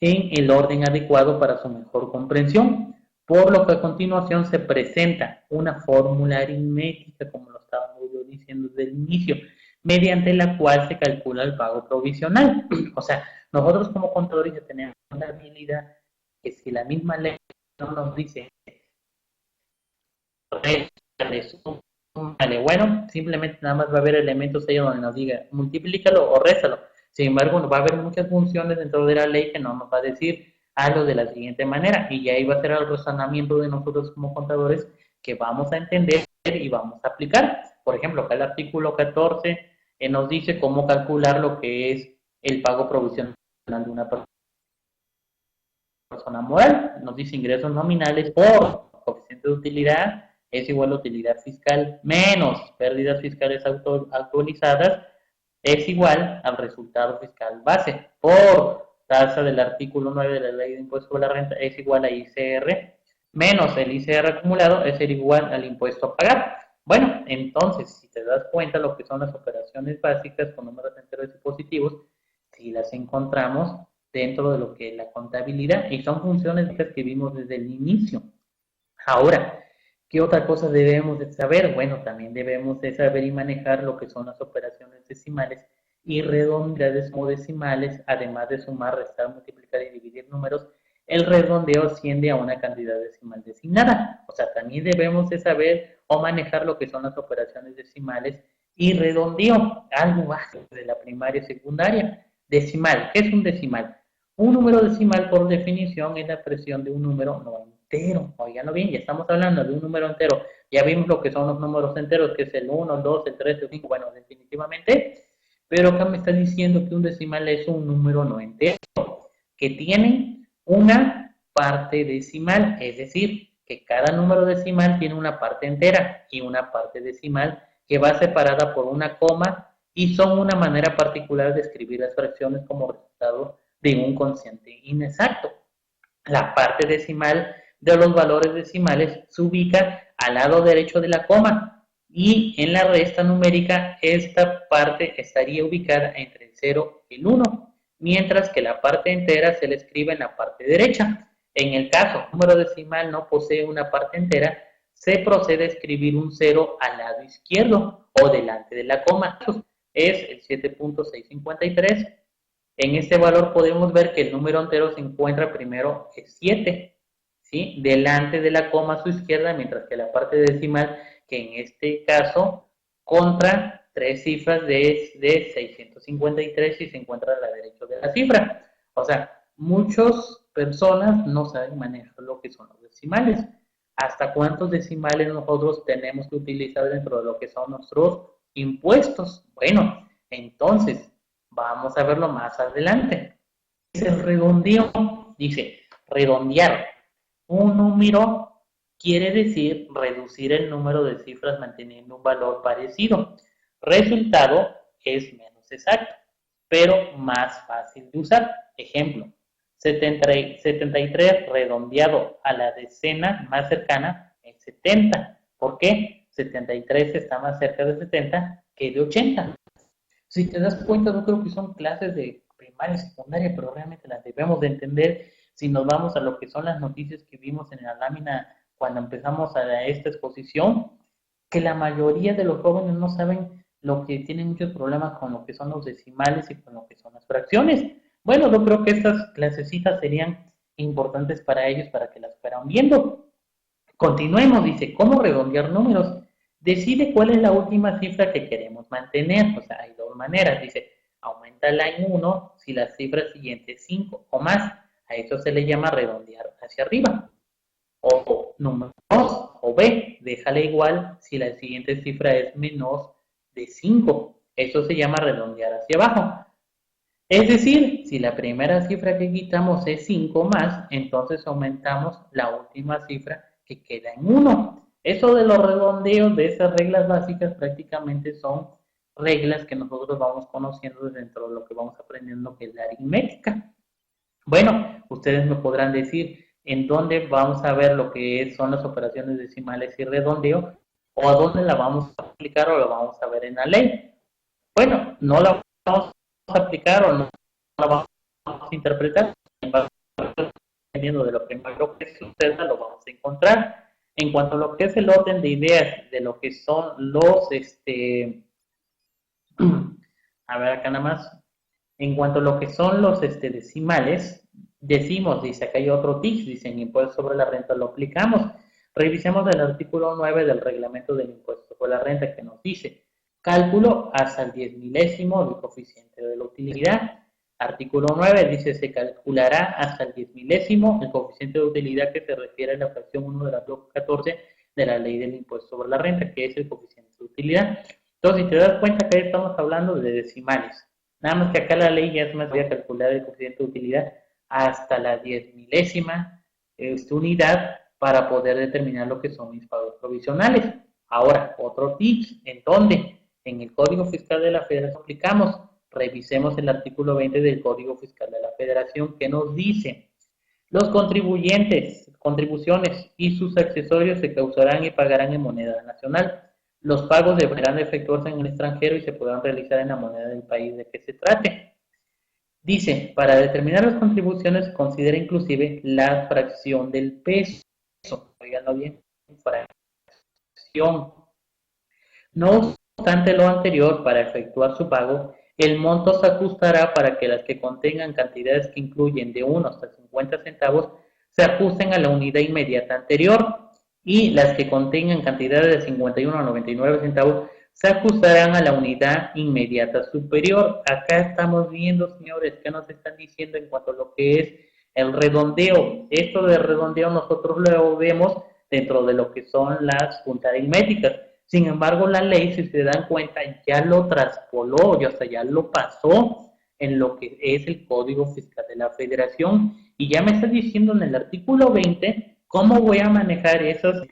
en el orden adecuado para su mejor comprensión, por lo que a continuación se presenta una fórmula aritmética, como lo estábamos diciendo desde el inicio, mediante la cual se calcula el pago provisional. O sea, nosotros como contadores ya tenemos la habilidad que si la misma ley no nos dice súmale, bueno, simplemente nada más va a haber elementos ahí donde nos diga multiplícalo o réstalo. Sin embargo, va a haber muchas funciones dentro de la ley que no nos va a decir algo de la siguiente manera, y ahí va a ser el razonamiento de nosotros como contadores que vamos a entender y vamos a aplicar. Por ejemplo, acá el artículo 14 nos dice cómo calcular lo que es el pago provisional de una persona moral. Nos dice ingresos nominales por coeficiente de utilidad es igual a utilidad fiscal menos pérdidas fiscales actualizadas es igual al resultado fiscal base por tasa del artículo 9 de la Ley de Impuesto sobre la Renta es igual a ICR menos el ICR acumulado es igual al impuesto a pagar. Bueno, entonces, si te das cuenta lo que son las operaciones básicas con números enteros y positivos, si las encontramos dentro de lo que es la contabilidad y son funciones que vimos desde el inicio. Ahora, ¿qué otra cosa debemos de saber? Bueno, también debemos de saber y manejar lo que son las operaciones decimales y redondear como decimales, además de sumar, restar, multiplicar y dividir números. El redondeo asciende a una cantidad decimal designada. O sea, también debemos de saber o manejar lo que son las operaciones decimales y redondeo, algo básico de la primaria y secundaria. Decimal, ¿qué es un decimal? Un número decimal, por definición, es la expresión de un número no entero. Oiganlo bien, ya estamos hablando de un número entero. Ya vimos lo que son los números enteros, que es el 1, el 2, el 3, el 5, bueno, definitivamente. Pero acá me está diciendo que un decimal es un número no entero, que tiene una parte decimal, es decir, que cada número decimal tiene una parte entera y una parte decimal que va separada por una coma y son una manera particular de escribir las fracciones como resultado de un cociente inexacto. La parte decimal de los valores decimales se ubica al lado derecho de la coma y en la resta numérica esta parte estaría ubicada entre el 0 y el 1, mientras que la parte entera se le escribe en la parte derecha. En el caso el número decimal no posee una parte entera, se procede a escribir un 0 al lado izquierdo o delante de la coma. Es el 7.653. En este valor podemos ver que el número entero se encuentra primero el 7, ¿sí? Delante de la coma a su izquierda, mientras que la parte decimal, que en este caso contra tres cifras de 653 y se encuentra a la derecha de la cifra. O sea, muchas personas no saben manejar lo que son los decimales. ¿Hasta cuántos decimales nosotros tenemos que utilizar dentro de lo que son nuestros impuestos? Bueno, entonces, vamos a verlo más adelante. Es el redondeo. Dice, redondear. Un número quiere decir reducir el número de cifras manteniendo un valor parecido. Resultado es menos exacto, pero más fácil de usar. Ejemplo, 73 redondeado a la decena más cercana es 70. ¿Por qué? 73 está más cerca de 70 que de 80. Si te das cuenta, yo creo que son clases de primaria y secundaria, pero realmente las debemos de entender si nos vamos a lo que son las noticias que vimos en la lámina cuando empezamos a esta exposición, que la mayoría de los jóvenes no saben lo que tienen muchos problemas con lo que son los decimales y con lo que son las fracciones. Bueno, yo creo que estas clasecitas serían importantes para ellos para que las fueran viendo. Continuemos, dice, ¿cómo redondear números? Decide cuál es la última cifra que queremos mantener. O sea, hay dos maneras. Dice, aumentala en 1 si la cifra siguiente es 5 o más. A eso se le llama redondear hacia arriba. O número 2, o B, déjala igual si la siguiente cifra es menos de 5. Eso se llama redondear hacia abajo. Es decir, si la primera cifra que quitamos es 5 más, entonces aumentamos la última cifra que queda en 1. Eso de los redondeos, de esas reglas básicas, prácticamente son reglas que nosotros vamos conociendo dentro de lo que vamos aprendiendo, que es la aritmética. Bueno, ustedes me podrán decir en dónde vamos a ver lo que son las operaciones decimales y redondeo, o a dónde la vamos a aplicar o la vamos a ver en la ley. Bueno, no la vamos a aplicar o no la vamos a interpretar, dependiendo de lo primero que suceda, lo vamos a encontrar. En cuanto a lo que es el orden de ideas de lo que son los, a ver acá nada más, en cuanto a lo que son los decimales, decimos, dice, acá hay otro tips, dice, en impuesto sobre la renta lo aplicamos. Revisemos el artículo 9 del reglamento del impuesto sobre la renta que nos dice, cálculo hasta el 10 milésimo del coeficiente de la utilidad. Artículo 9 dice, se calculará hasta el 10 milésimo el coeficiente de utilidad que se refiere a la fracción 1 de la bloque 14 de la ley del impuesto sobre la renta, que es el coeficiente de utilidad. Entonces, si te das cuenta que estamos hablando de decimales. Nada más que acá la ley ya es más voy a calcular el coeficiente de utilidad hasta la 10 milésima unidad para poder determinar lo que son mis pagos provisionales. Ahora, otro tips, ¿en dónde? En el Código Fiscal de la Federación aplicamos. Revisemos el artículo 20 del Código Fiscal de la Federación que nos dice, los contribuyentes, contribuciones y sus accesorios se causarán y pagarán en moneda nacional. Los pagos deberán efectuarse en el extranjero y se podrán realizar en la moneda del país de que se trate. Dice, para determinar las contribuciones, considera inclusive la fracción del peso. Oiganlo bien, fracción. No obstante lo anterior, para efectuar su pago, el monto se ajustará para que las que contengan cantidades que incluyen de 1 hasta 50 centavos se ajusten a la unidad inmediata anterior y las que contengan cantidades de 51 a 99 centavos se ajustarán a la unidad inmediata superior. Acá estamos viendo, señores, qué nos están diciendo en cuanto a lo que es el redondeo. Esto de redondeo nosotros lo vemos dentro de lo que son las juntas aritméticas. Sin embargo, la ley, si se dan cuenta, ya lo traspoló, ya lo pasó en lo que es el Código Fiscal de la Federación y ya me está diciendo en el artículo 20 cómo voy a manejar esos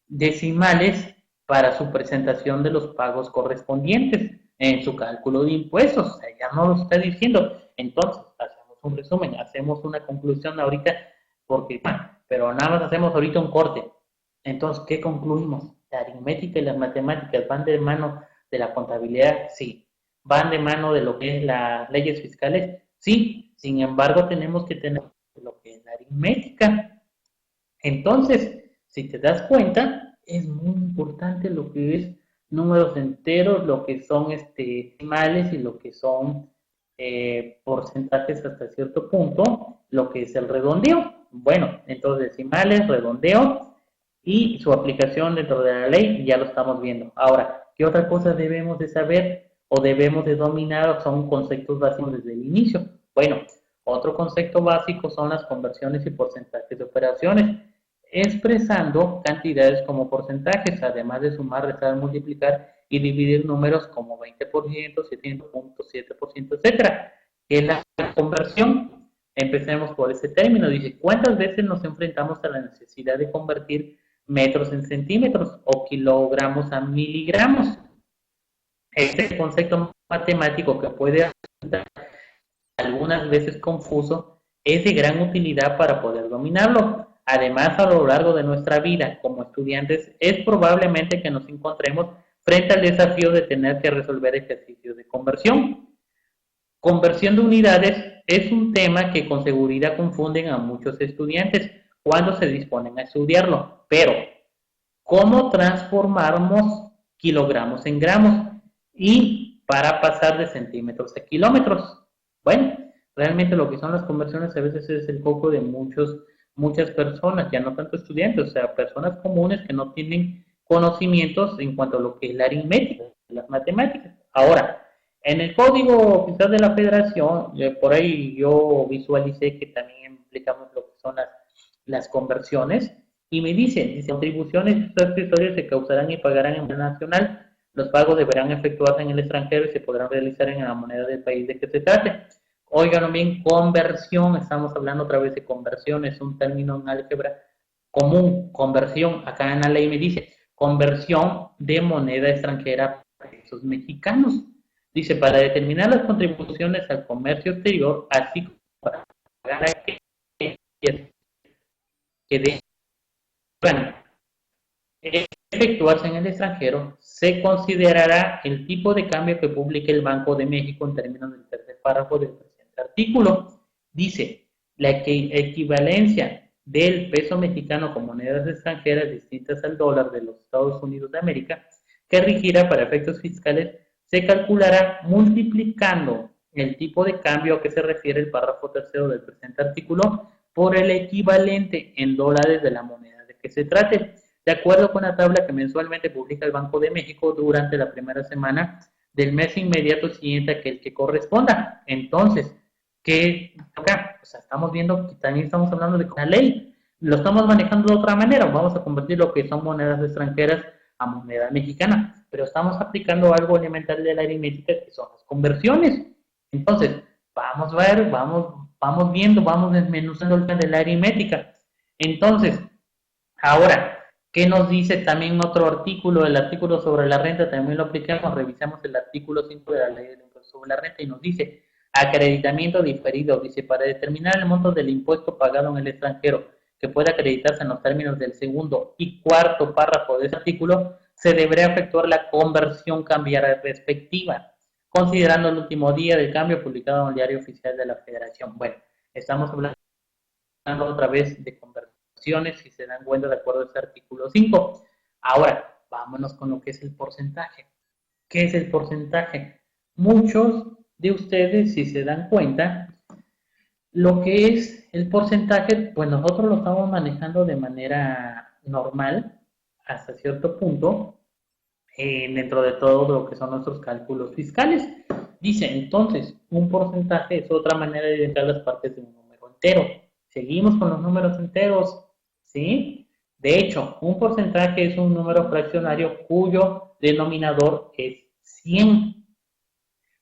decimales para su presentación de los pagos correspondientes en su cálculo de impuestos. O sea, ya no lo está diciendo. Entonces, hacemos un resumen, hacemos una conclusión ahorita, pero nada más hacemos ahorita un corte. Entonces, ¿qué concluimos? La aritmética y las matemáticas van de mano de la contabilidad, sí. Van de mano de lo que es las leyes fiscales, sí. Sin embargo, tenemos que tener lo que es la aritmética. Entonces, si te das cuenta, es muy importante lo que es números enteros, lo que son decimales y lo que son porcentajes hasta cierto punto, lo que es el redondeo. Bueno, entonces decimales, redondeo y su aplicación dentro de la ley ya lo estamos viendo. Ahora, ¿qué otra cosa debemos de saber o debemos de dominar? Son conceptos básicos desde el inicio. Bueno, otro concepto básico son las conversiones y porcentajes de operaciones, expresando cantidades como porcentajes, además de sumar, restar, multiplicar y dividir números como 20%, 7.7%, etcétera. ¿Qué es la conversión? Empecemos por ese término. Dice, ¿cuántas veces nos enfrentamos a la necesidad de convertir metros en centímetros o kilogramos a miligramos? Este concepto matemático que puede resultar algunas veces confuso es de gran utilidad para poder dominarlo. Además, a lo largo de nuestra vida como estudiantes, es probablemente que nos encontremos frente al desafío de tener que resolver ejercicios de conversión. Conversión de unidades es un tema que con seguridad confunden a muchos estudiantes, cuando se disponen a estudiarlo. Pero, ¿cómo transformamos kilogramos en gramos? Y para pasar de centímetros a kilómetros. Bueno, realmente lo que son las conversiones a veces es el foco de muchas personas, ya no tanto estudiantes, o sea, personas comunes que no tienen conocimientos en cuanto a lo que es la aritmética, las matemáticas. Ahora, en el Código Oficial de la Federación, por ahí yo visualicé que también implicamos lo que son las conversiones, y me dice, contribuciones y accesorios se causarán y pagarán en moneda nacional, los pagos deberán efectuarse en el extranjero y se podrán realizar en la moneda del país de que se trate. Oigan bien, conversión, estamos hablando otra vez de conversión, es un término en álgebra común, conversión, acá en la ley me dice, conversión de moneda extranjera a pesos mexicanos. Dice, para determinar las contribuciones al comercio exterior, así como para pagar aquellas que deban efectuarse en el extranjero, se considerará el tipo de cambio que publique el Banco de México en términos del tercer párrafo del presente artículo. Dice, la equivalencia del peso mexicano con monedas extranjeras distintas al dólar de los Estados Unidos de América, que rigirá para efectos fiscales, se calculará multiplicando el tipo de cambio a que se refiere el párrafo tercero del presente artículo por el equivalente en dólares de la moneda de que se trate, de acuerdo con la tabla que mensualmente publica el Banco de México durante la primera semana del mes inmediato siguiente a aquel que corresponda. Entonces, ¿qué toca? O sea, estamos viendo que también estamos hablando de una ley. Lo estamos manejando de otra manera. Vamos a convertir lo que son monedas extranjeras a moneda mexicana. Pero estamos aplicando algo elemental de la aritmética que son las conversiones. Entonces, vamos a ver, vamos viendo, vamos desmenuzando el tema de la aritmética. Entonces, ahora, ¿qué nos dice también otro artículo? El artículo sobre la renta también lo aplicamos, revisamos el artículo 5 de la ley del impuesto sobre la renta y nos dice acreditamiento diferido, dice, para determinar el monto del impuesto pagado en el extranjero que pueda acreditarse en los términos del segundo y cuarto párrafo de ese artículo, se deberá efectuar la conversión cambiaria respectiva, considerando el último día del cambio publicado en el Diario Oficial de la Federación. Bueno, estamos hablando otra vez de conversiones, si se dan cuenta de acuerdo a este artículo 5. Ahora, vámonos con lo que es el porcentaje. ¿Qué es el porcentaje? Muchos de ustedes, si se dan cuenta, lo que es el porcentaje, pues nosotros lo estamos manejando de manera normal, hasta cierto punto, dentro de todo lo que son nuestros cálculos fiscales. Dice, entonces, un porcentaje es otra manera de identificar las partes de un número entero. Seguimos con los números enteros, ¿sí? De hecho, un porcentaje es un número fraccionario cuyo denominador es 100.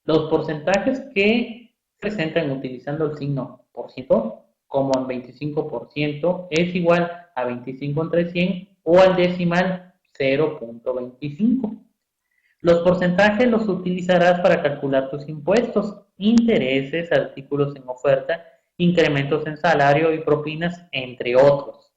Los porcentajes que se presentan utilizando el signo por ciento, como en 25%, es igual a 25 entre 100 o al decimal 0.25. Los porcentajes los utilizarás para calcular tus impuestos, intereses, artículos en oferta, incrementos en salario y propinas, entre otros.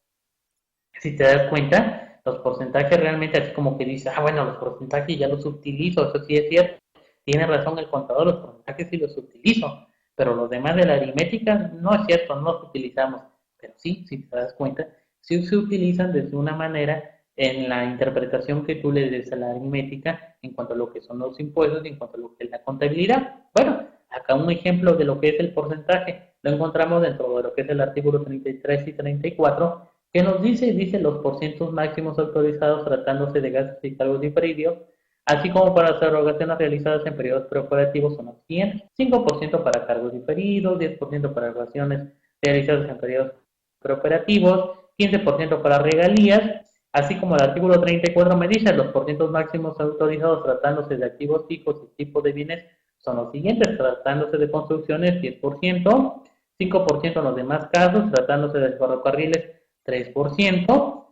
Si te das cuenta, los porcentajes realmente así como que dices, bueno, los porcentajes ya los utilizo, eso sí es cierto. Tiene razón el contador, los porcentajes sí los utilizo, pero los demás de la aritmética no es cierto, no los utilizamos. Pero sí, si te das cuenta, sí se utilizan desde una manera en la interpretación que tú le des a la aritmética en cuanto a lo que son los impuestos y en cuanto a lo que es la contabilidad. Bueno, acá un ejemplo de lo que es el porcentaje lo encontramos dentro de lo que es el artículo 33 y 34, que nos dice los porcientos máximos autorizados tratándose de gastos y cargos diferidos, así como para las erogaciones realizadas en periodos preoperativos son los siguientes: 5% para cargos diferidos, 10% para erogaciones realizadas en periodos preoperativos, 15% para regalías, así como el artículo 34 me dice los porcientos máximos autorizados tratándose de activos fijos y tipo de bienes son los siguientes: tratándose de construcciones 10%, 5% en los demás casos, tratándose de ferrocarriles 3%,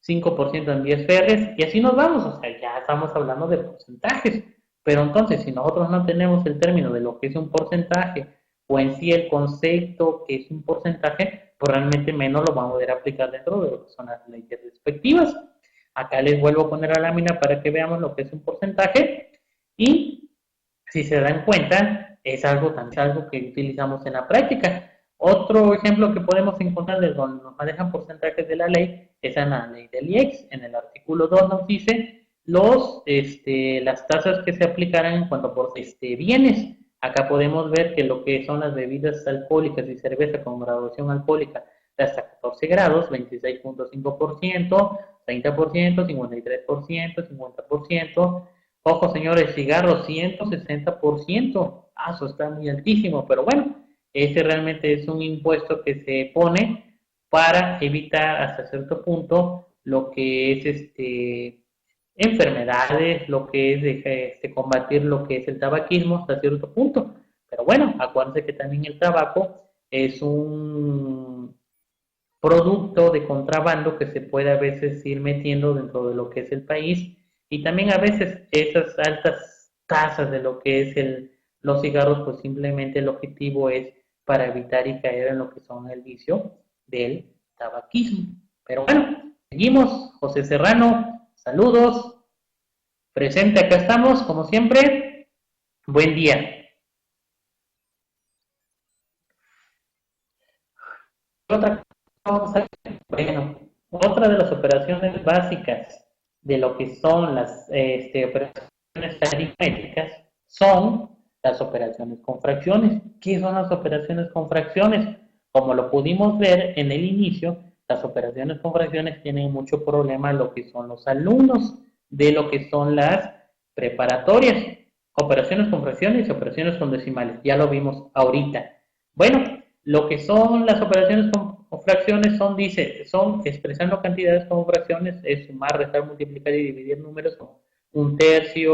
5% en vías férreas, y así nos vamos. O sea, ya estamos hablando de porcentajes. Pero entonces, si nosotros no tenemos el término de lo que es un porcentaje, o en sí el concepto que es un porcentaje, pues realmente menos lo vamos a poder aplicar dentro de lo que son las leyes respectivas. Acá les vuelvo a poner la lámina para que veamos lo que es un porcentaje, y si se dan cuenta, es algo que utilizamos en la práctica. Otro ejemplo que podemos encontrar de donde nos manejan porcentajes de la ley es en la ley del IEX. En el artículo 2 nos dice las tasas que se aplicarán en cuanto a bienes. Acá podemos ver que lo que son las bebidas alcohólicas y cerveza con graduación alcohólica de hasta 14 grados, 26.5%, 30%, 53%, 50%. Ojo, señores, cigarros, 160%. Ah, eso está muy altísimo, pero bueno, ese realmente es un impuesto que se pone para evitar hasta cierto punto lo que es enfermedades, lo que es combatir lo que es el tabaquismo hasta cierto punto. Pero bueno, acuérdense que también el tabaco es un producto de contrabando que se puede a veces ir metiendo dentro de lo que es el país, y también a veces esas altas tasas de lo que es los cigarros, pues simplemente el objetivo es para evitar y caer en lo que son el vicio del tabaquismo. Pero bueno, seguimos. José Serrano, saludos, presente, acá estamos, como siempre, buen día. Otra cosa, bueno, otra de las operaciones básicas de lo que son las operaciones aritméticas son las operaciones con fracciones. ¿Qué son las operaciones con fracciones? Como lo pudimos ver en el inicio, las operaciones con fracciones tienen mucho problema lo que son los alumnos de lo que son las preparatorias. Operaciones con fracciones y operaciones con decimales. Ya lo vimos ahorita. Bueno, lo que son las operaciones con fracciones son expresando cantidades como fracciones, es sumar, restar, multiplicar y dividir números como un tercio,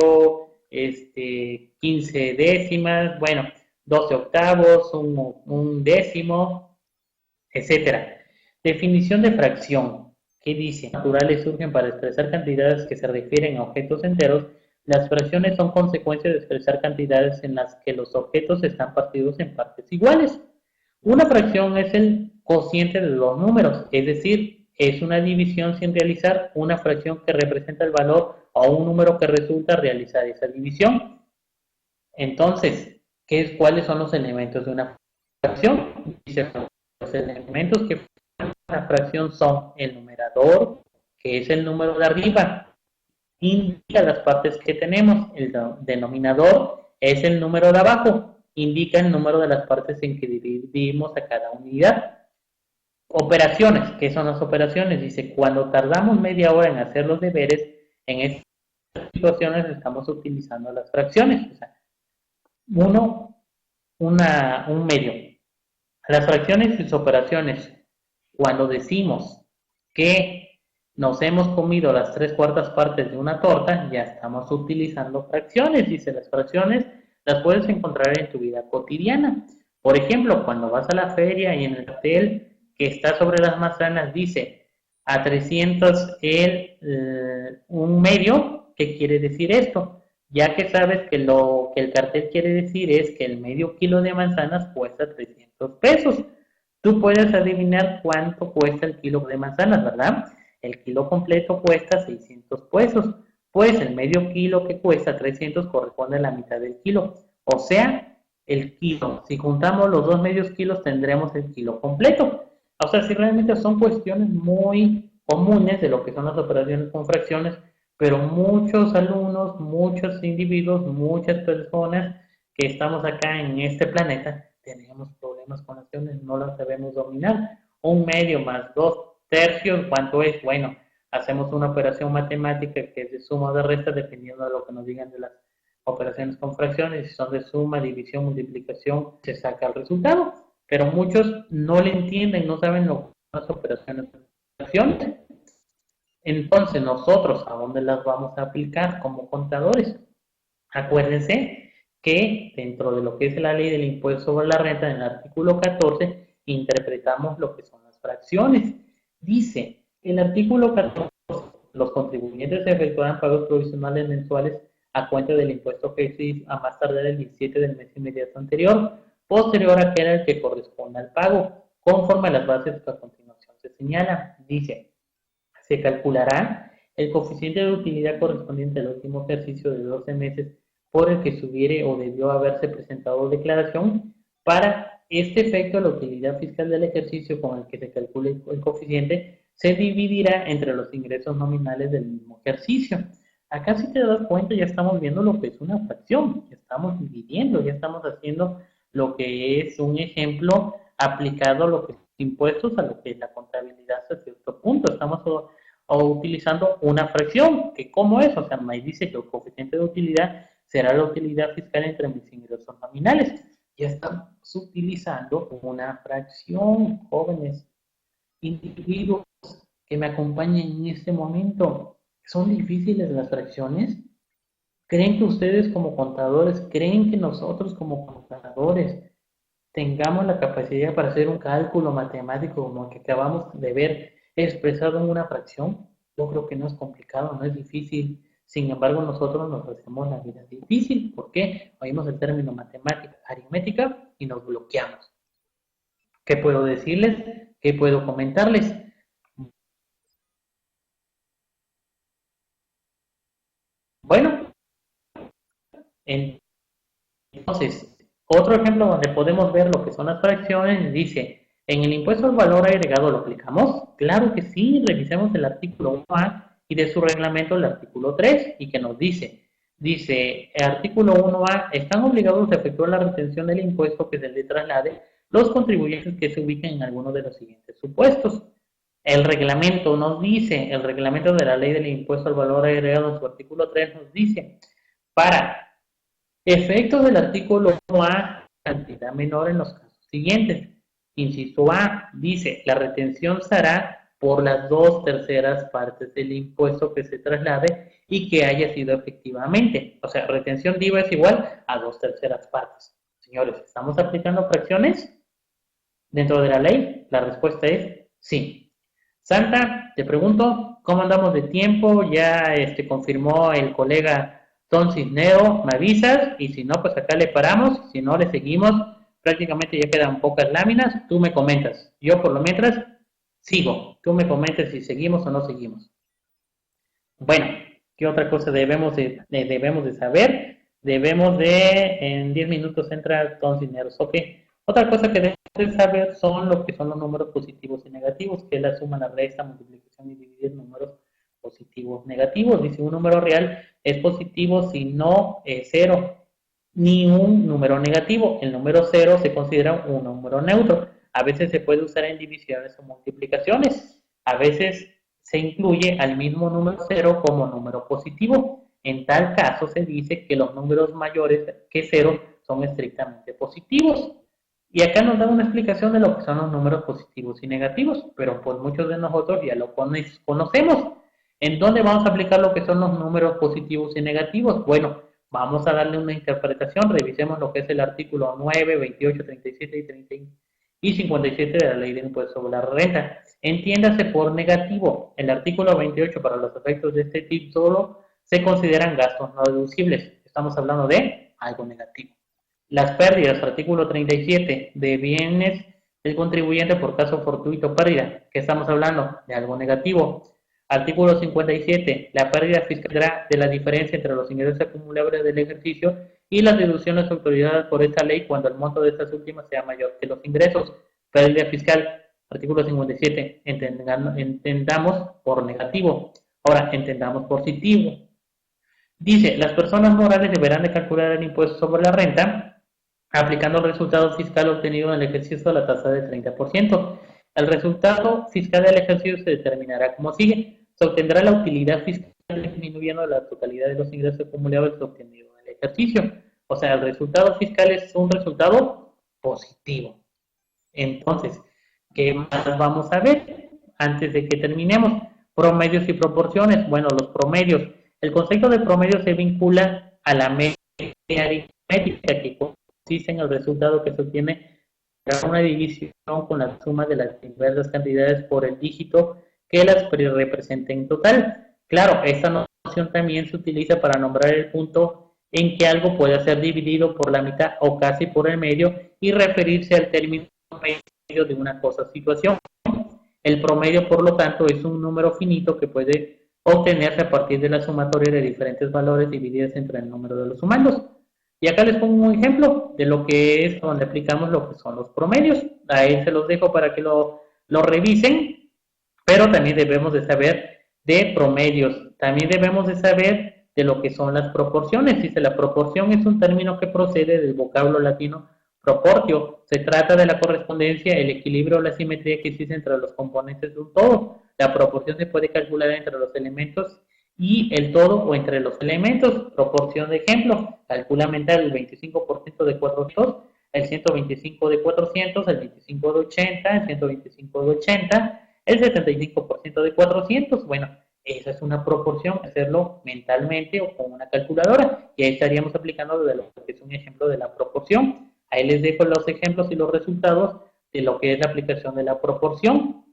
15 décimas, bueno, 12 octavos, un décimo, etcétera. Definición de fracción. ¿Qué dice? Naturales surgen para expresar cantidades que se refieren a objetos enteros. Las fracciones son consecuencia de expresar cantidades en las que los objetos están partidos en partes iguales. Una fracción es el cociente de dos números, es decir, es una división sin realizar una fracción que representa el valor a un número que resulta realizar esa división. Entonces, ¿cuáles son los elementos de una fracción? Dice, los elementos que forman una fracción son el numerador, que es el número de arriba, indica las partes que tenemos, el denominador es el número de abajo, indica el número de las partes en que dividimos a cada unidad. Operaciones, ¿qué son las operaciones? Dice, cuando tardamos media hora en hacer los deberes, en estas situaciones estamos utilizando las fracciones. O sea, un medio. Las fracciones y sus operaciones, cuando decimos que nos hemos comido las 3/4 partes de una torta, ya estamos utilizando fracciones. Dice, las fracciones las puedes encontrar en tu vida cotidiana. Por ejemplo, cuando vas a la feria y en el cartel que está sobre las manzanas dice a 300 un medio, ¿qué quiere decir esto? Ya que sabes que lo que el cartel quiere decir es que el medio kilo de manzanas cuesta 300 pesos. Tú puedes adivinar cuánto cuesta el kilo de manzanas, ¿verdad? El kilo completo cuesta 600 pesos. Pues el medio kilo que cuesta 300 corresponde a la mitad del kilo. O sea, el kilo. Si juntamos los dos medios kilos tendremos el kilo completo. O sea, si realmente son cuestiones muy comunes de lo que son las operaciones con fracciones, pero muchos alumnos, muchos individuos, muchas personas que estamos acá en este planeta, tenemos problemas con fracciones, no las sabemos dominar. Un medio más 2/3, ¿cuánto es? Bueno, hacemos una operación matemática que es de suma o de resta, dependiendo de lo que nos digan de las operaciones con fracciones. Si son de suma, división, multiplicación, se saca el resultado. Pero muchos no le entienden, no saben lo que son las operaciones con fracciones. Entonces, nosotros, ¿a dónde las vamos a aplicar como contadores? Acuérdense que dentro de lo que es la ley del impuesto sobre la renta, en el artículo 14, interpretamos lo que son las fracciones. Dice, el artículo 14, los contribuyentes efectuarán pagos provisionales mensuales a cuenta del impuesto que existe a más tardar el 17 del mes inmediato anterior, posterior a aquel al que corresponda al pago, conforme a las bases que a continuación se señalan. Dice, se calculará el coeficiente de utilidad correspondiente al último ejercicio de 12 meses por el que se hubiere o debió haberse presentado declaración para este efecto de la utilidad fiscal del ejercicio con el que se calcule el coeficiente se dividirá entre los ingresos nominales del mismo ejercicio. Acá si te das cuenta ya estamos viendo lo que es una fracción, ya estamos dividiendo, ya estamos haciendo lo que es un ejemplo aplicado a lo que es impuestos, a lo que es la contabilidad hasta cierto punto. Estamos utilizando una fracción, que ¿cómo es? O sea, me dice que el coeficiente de utilidad será la utilidad fiscal entre mis ingresos nominales. Ya estamos utilizando una fracción, jóvenes, individuos que me acompañen en este momento. ¿Son difíciles las fracciones? ¿Creen que ustedes como contadores, creen que nosotros como contadores tengamos la capacidad para hacer un cálculo matemático como el que acabamos de ver expresado en una fracción? Yo creo que no es complicado, no es difícil. Sin embargo, nosotros nos hacemos la vida difícil. ¿Por qué? Oímos el término matemática, aritmética y nos bloqueamos. ¿Qué puedo decirles? ¿Qué puedo comentarles? Bueno, entonces, otro ejemplo donde podemos ver lo que son las fracciones, dice, ¿en el impuesto al valor agregado lo aplicamos? Claro que sí, revisemos el artículo 1A y de su reglamento el artículo 3, y que nos dice, el artículo 1A, están obligados a efectuar la retención del impuesto que se le traslade los contribuyentes que se ubiquen en alguno de los siguientes supuestos. El reglamento nos dice, el reglamento de la ley del impuesto al valor agregado en su artículo 3 nos dice, para efectos del artículo 1A, cantidad menor en los casos siguientes. Inciso A, dice, la retención se hará por las 2/3 partes del impuesto que se traslade y que haya sido efectivamente. O sea, retención de IVA es igual a 2/3 partes. Señores, ¿estamos aplicando fracciones dentro de la ley? La respuesta es sí. Santa, te pregunto, ¿cómo andamos de tiempo? Ya confirmó el colega Don Cisnero, me avisas, y si no, pues acá le paramos, si no, le seguimos. Prácticamente ya quedan pocas láminas, tú me comentas. Yo por lo mientras sigo, tú me comentas si seguimos o no seguimos. Bueno, ¿qué otra cosa debemos de saber? En 10 minutos entra Don Cisneros, ok. Otra cosa que debemos de saber son lo que son los números positivos y negativos, que es la suma, la resta, multiplicación y dividir números positivos, negativos. Dice, un número real es positivo si no es cero, ni un número negativo. El número 0 se considera un número neutro. A veces se puede usar en divisiones o multiplicaciones. A veces se incluye al mismo número 0 como número positivo. En tal caso se dice que los números mayores que 0 son estrictamente positivos. Y acá nos da una explicación de lo que son los números positivos y negativos, pero pues muchos de nosotros ya lo conocemos. ¿En dónde vamos a aplicar lo que son los números positivos y negativos? Bueno, vamos a darle una interpretación. Revisemos lo que es el artículo 9, 28, 37 y 57 de la Ley de Impuesto sobre la Renta. Entiéndase por negativo. El artículo 28, para los efectos de este título, se consideran gastos no deducibles. Estamos hablando de algo negativo. Las pérdidas, artículo 37, de bienes del contribuyente por caso fortuito pérdida, que estamos hablando de algo negativo. Artículo 57, la pérdida fiscal de la diferencia entre los ingresos acumulables del ejercicio y las deducciones autorizadas por esta ley cuando el monto de estas últimas sea mayor que los ingresos. Pérdida fiscal, artículo 57, entendamos por negativo. Ahora, entendamos positivo. Dice, las personas morales deberán de calcular el impuesto sobre la renta aplicando el resultado fiscal obtenido en el ejercicio a la tasa del 30%. El resultado fiscal del ejercicio se determinará como sigue. Se obtendrá la utilidad fiscal disminuyendo la totalidad de los ingresos acumulables obtenidos en el ejercicio. O sea, el resultado fiscal es un resultado positivo. Entonces, ¿qué más vamos a ver antes de que terminemos? Promedios y proporciones. Bueno, los promedios. El concepto de promedio se vincula a la media aritmética, que consiste en el resultado que se obtiene tras una división con la suma de las diversas cantidades por el dígito que las representa en total. Claro, esta noción también se utiliza para nombrar el punto en que algo puede ser dividido por la mitad o casi por el medio y referirse al término medio de una cosa o situación. El promedio, por lo tanto, es un número finito que puede obtenerse a partir de la sumatoria de diferentes valores divididas entre el número de los sumandos. Y acá les pongo un ejemplo de lo que es donde aplicamos lo que son los promedios. Ahí se los dejo para que lo revisen, pero también debemos de saber de promedios. También debemos de saber de lo que son las proporciones. Dice, la proporción es un término que procede del vocablo latino proportio. Se trata de la correspondencia, el equilibrio o la simetría que existe entre los componentes de un todo. La proporción se puede calcular entre los elementos y el todo o entre los elementos. Proporción de ejemplo, calcula mental el 25% de 400, el 125 de 400, el 25 de 80, el 125 de 80, el 75% de 400. Bueno, esa es una proporción, hacerlo mentalmente o con una calculadora, y ahí estaríamos aplicando de lo que es un ejemplo de la proporción. Ahí les dejo los ejemplos y los resultados de lo que es la aplicación de la proporción.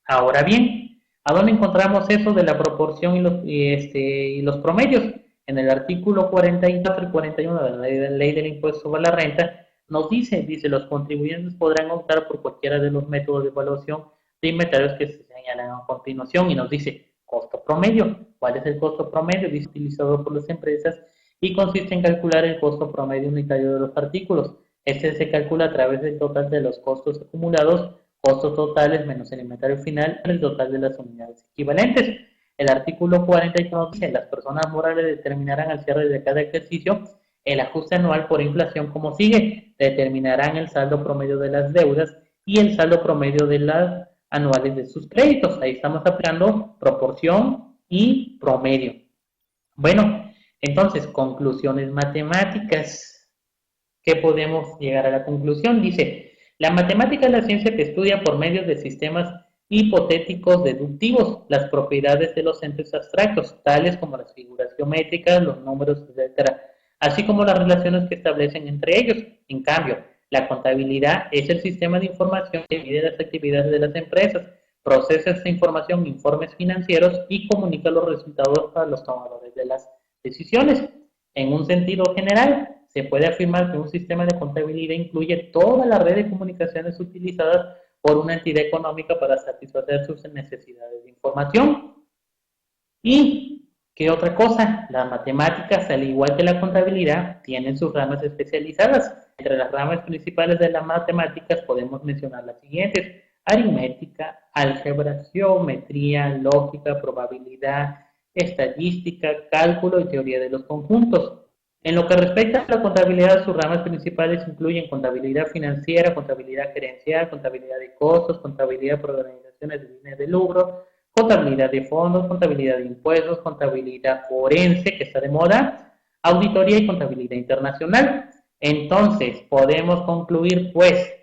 Ahora bien, ¿a dónde encontramos eso de la proporción y los promedios? En el artículo 44 y 41 de la ley del impuesto sobre la renta, nos dice, los contribuyentes podrán optar por cualquiera de los métodos de evaluación de inventarios que se señalan a continuación, y nos dice costo promedio. ¿Cuál es el costo promedio? Dice, utilizado por las empresas, y consiste en calcular el costo promedio unitario de los artículos. Este se calcula a través del total de los costos acumulados, costos totales menos el inventario final, el total de las unidades equivalentes. El artículo 41 dice, las personas morales determinarán al cierre de cada ejercicio el ajuste anual por inflación como sigue. Determinarán el saldo promedio de las deudas y el saldo promedio de las anuales de sus créditos. Ahí estamos aplicando proporción y promedio. Bueno, entonces, conclusiones matemáticas. ¿Qué podemos llegar a la conclusión? Dice, la matemática es la ciencia que estudia por medio de sistemas hipotéticos deductivos las propiedades de los entes abstractos, tales como las figuras geométricas, los números, etc., así como las relaciones que establecen entre ellos. En cambio, la contabilidad es el sistema de información que mide las actividades de las empresas, procesa esta información, informes financieros y comunica los resultados a los tomadores de las decisiones. En un sentido general, se puede afirmar que un sistema de contabilidad incluye toda la red de comunicaciones utilizadas por una entidad económica para satisfacer sus necesidades de información. ¿Y qué otra cosa? Las matemáticas, al igual que la contabilidad, tienen sus ramas especializadas. Entre las ramas principales de las matemáticas podemos mencionar las siguientes: aritmética, álgebra, geometría, lógica, probabilidad, estadística, cálculo y teoría de los conjuntos. En lo que respecta a la contabilidad, sus ramas principales incluyen contabilidad financiera, contabilidad gerencial, contabilidad de costos, contabilidad por organizaciones de fines de lucro, contabilidad de fondos, contabilidad de impuestos, contabilidad forense, que está de moda, auditoría y contabilidad internacional. Entonces, podemos concluir, pues,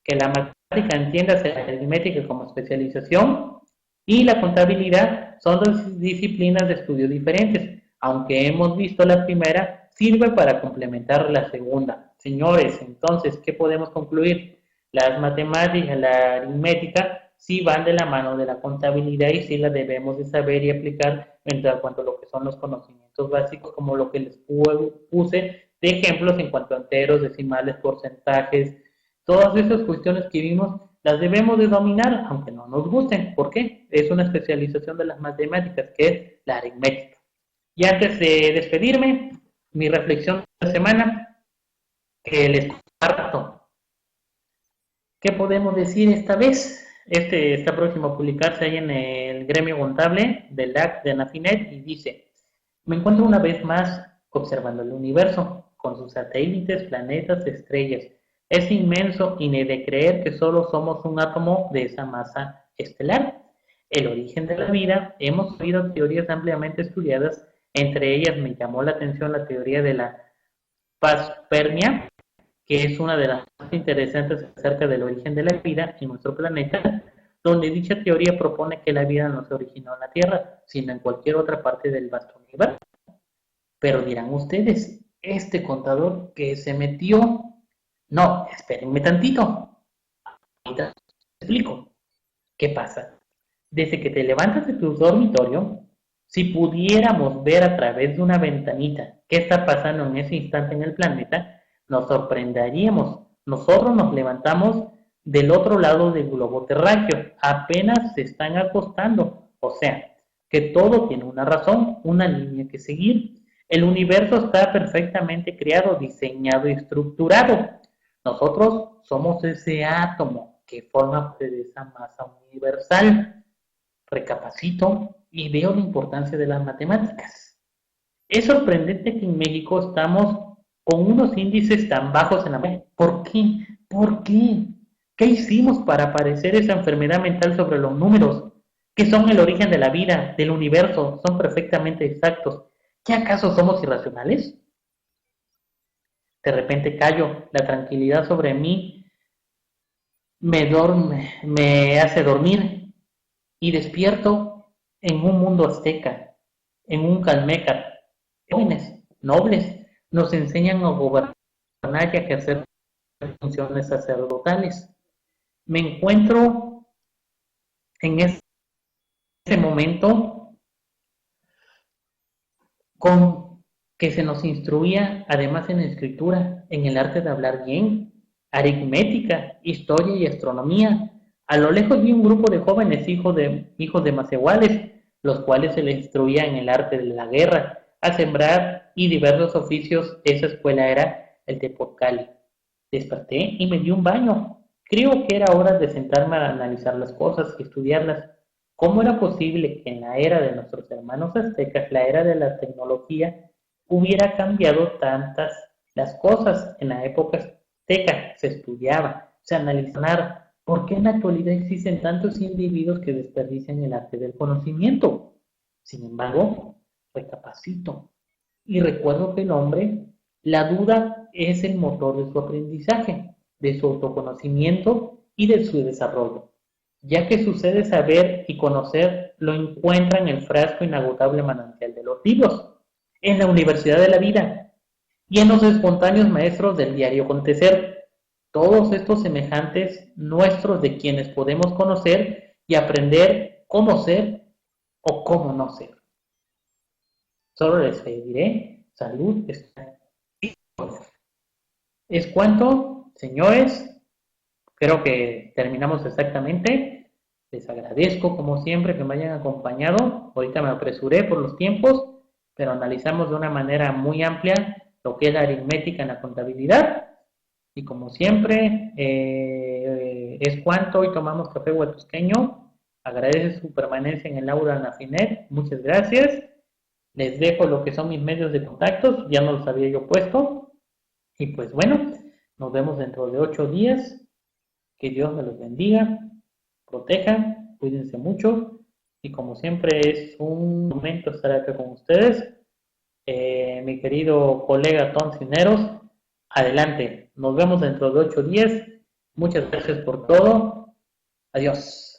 que la matemática, entiéndase la aritmética como especialización, y la contabilidad son dos disciplinas de estudio diferentes. Aunque hemos visto la primera, sirve para complementar la segunda. Señores, entonces, ¿qué podemos concluir? Las matemáticas, la aritmética, sí van de la mano de la contabilidad y sí la debemos de saber y aplicar en cuanto a lo que son los conocimientos básicos, como lo que les puse de ejemplos en cuanto a enteros, decimales, porcentajes. Todas esas cuestiones que vimos las debemos de dominar, aunque no nos gusten. ¿Por qué? Es una especialización de las matemáticas, que es la aritmética. Y antes de despedirme, mi reflexión de la semana, que les comparto. ¿Qué podemos decir esta vez? Está próximo a publicarse ahí en el gremio contable del LAC de Anafinet, y dice: me encuentro una vez más observando el universo, con sus satélites, planetas, estrellas. Es inmenso y ni de creer que solo somos un átomo de esa masa estelar. El origen de la vida, hemos oído teorías ampliamente estudiadas. Entre ellas me llamó la atención la teoría de la panspermia, que es una de las más interesantes acerca del origen de la vida en nuestro planeta, donde dicha teoría propone que la vida no se originó en la Tierra, sino en cualquier otra parte del vasto universo. Pero dirán ustedes, este contador que se metió... No, espérenme tantito. Ahorita te explico. ¿Qué pasa? Desde que te levantas de tu dormitorio, si pudiéramos ver a través de una ventanita qué está pasando en ese instante en el planeta, nos sorprenderíamos. Nosotros nos levantamos del otro lado del globo terráqueo, apenas se están acostando. O sea, que todo tiene una razón, una línea que seguir. El universo está perfectamente creado, diseñado y estructurado. Nosotros somos ese átomo que forma parte de esa masa universal. Recapacito y veo la importancia de las matemáticas. Es sorprendente que en México estamos con unos índices tan bajos en la matemática. ¿Por qué? ¿Por qué? ¿Qué hicimos para padecer esa enfermedad mental sobre los números? Que son el origen de la vida, del universo, son perfectamente exactos. ¿Qué acaso somos irracionales? De repente callo, la tranquilidad sobre mí me hace dormir y despierto en un mundo azteca, en un calmeca. Jóvenes, nobles, nos enseñan a gobernar y a ejercer funciones sacerdotales. Me encuentro en ese momento con que se nos instruía, además en escritura, en el arte de hablar bien, aritmética, historia y astronomía. A lo lejos vi un grupo de jóvenes hijos de macehuales, los cuales se les instruía en el arte de la guerra, a sembrar y diversos oficios. Esa escuela era el Tepozcali. Desperté y me di un baño. Creo que era hora de sentarme a analizar las cosas y estudiarlas. ¿Cómo era posible que en la era de nuestros hermanos aztecas, la era de la tecnología, hubiera cambiado tantas las cosas? En la época azteca se estudiaba, se analizaba. ¿Por qué en la actualidad existen tantos individuos que desperdician el arte del conocimiento? Sin embargo, recapacito y recuerdo que el hombre, la duda es el motor de su aprendizaje, de su autoconocimiento y de su desarrollo, ya que sucede saber y conocer lo encuentra en el frasco inagotable manantial de los libros, en la universidad de la vida y en los espontáneos maestros del diario acontecer, todos estos semejantes nuestros de quienes podemos conocer y aprender cómo ser o cómo no ser. Solo les pediré salud. Es cuanto, señores. Creo que terminamos exactamente. Les agradezco como siempre que me hayan acompañado. Ahorita me apresuré por los tiempos, pero analizamos de una manera muy amplia lo que es la aritmética en la contabilidad. Y como siempre, es cuanto. Hoy tomamos café huatusqueño. Agradezco su permanencia en el aula Nafinet. Muchas gracias. Les dejo lo que son mis medios de contactos. Ya no los había yo puesto. Y pues bueno, nos vemos dentro de 8 días. Que Dios me los bendiga, proteja, cuídense mucho. Y como siempre es un momento estar acá con ustedes. Mi querido colega Tom Cineros, adelante. Nos vemos dentro de 8 días. Muchas gracias por todo. Adiós.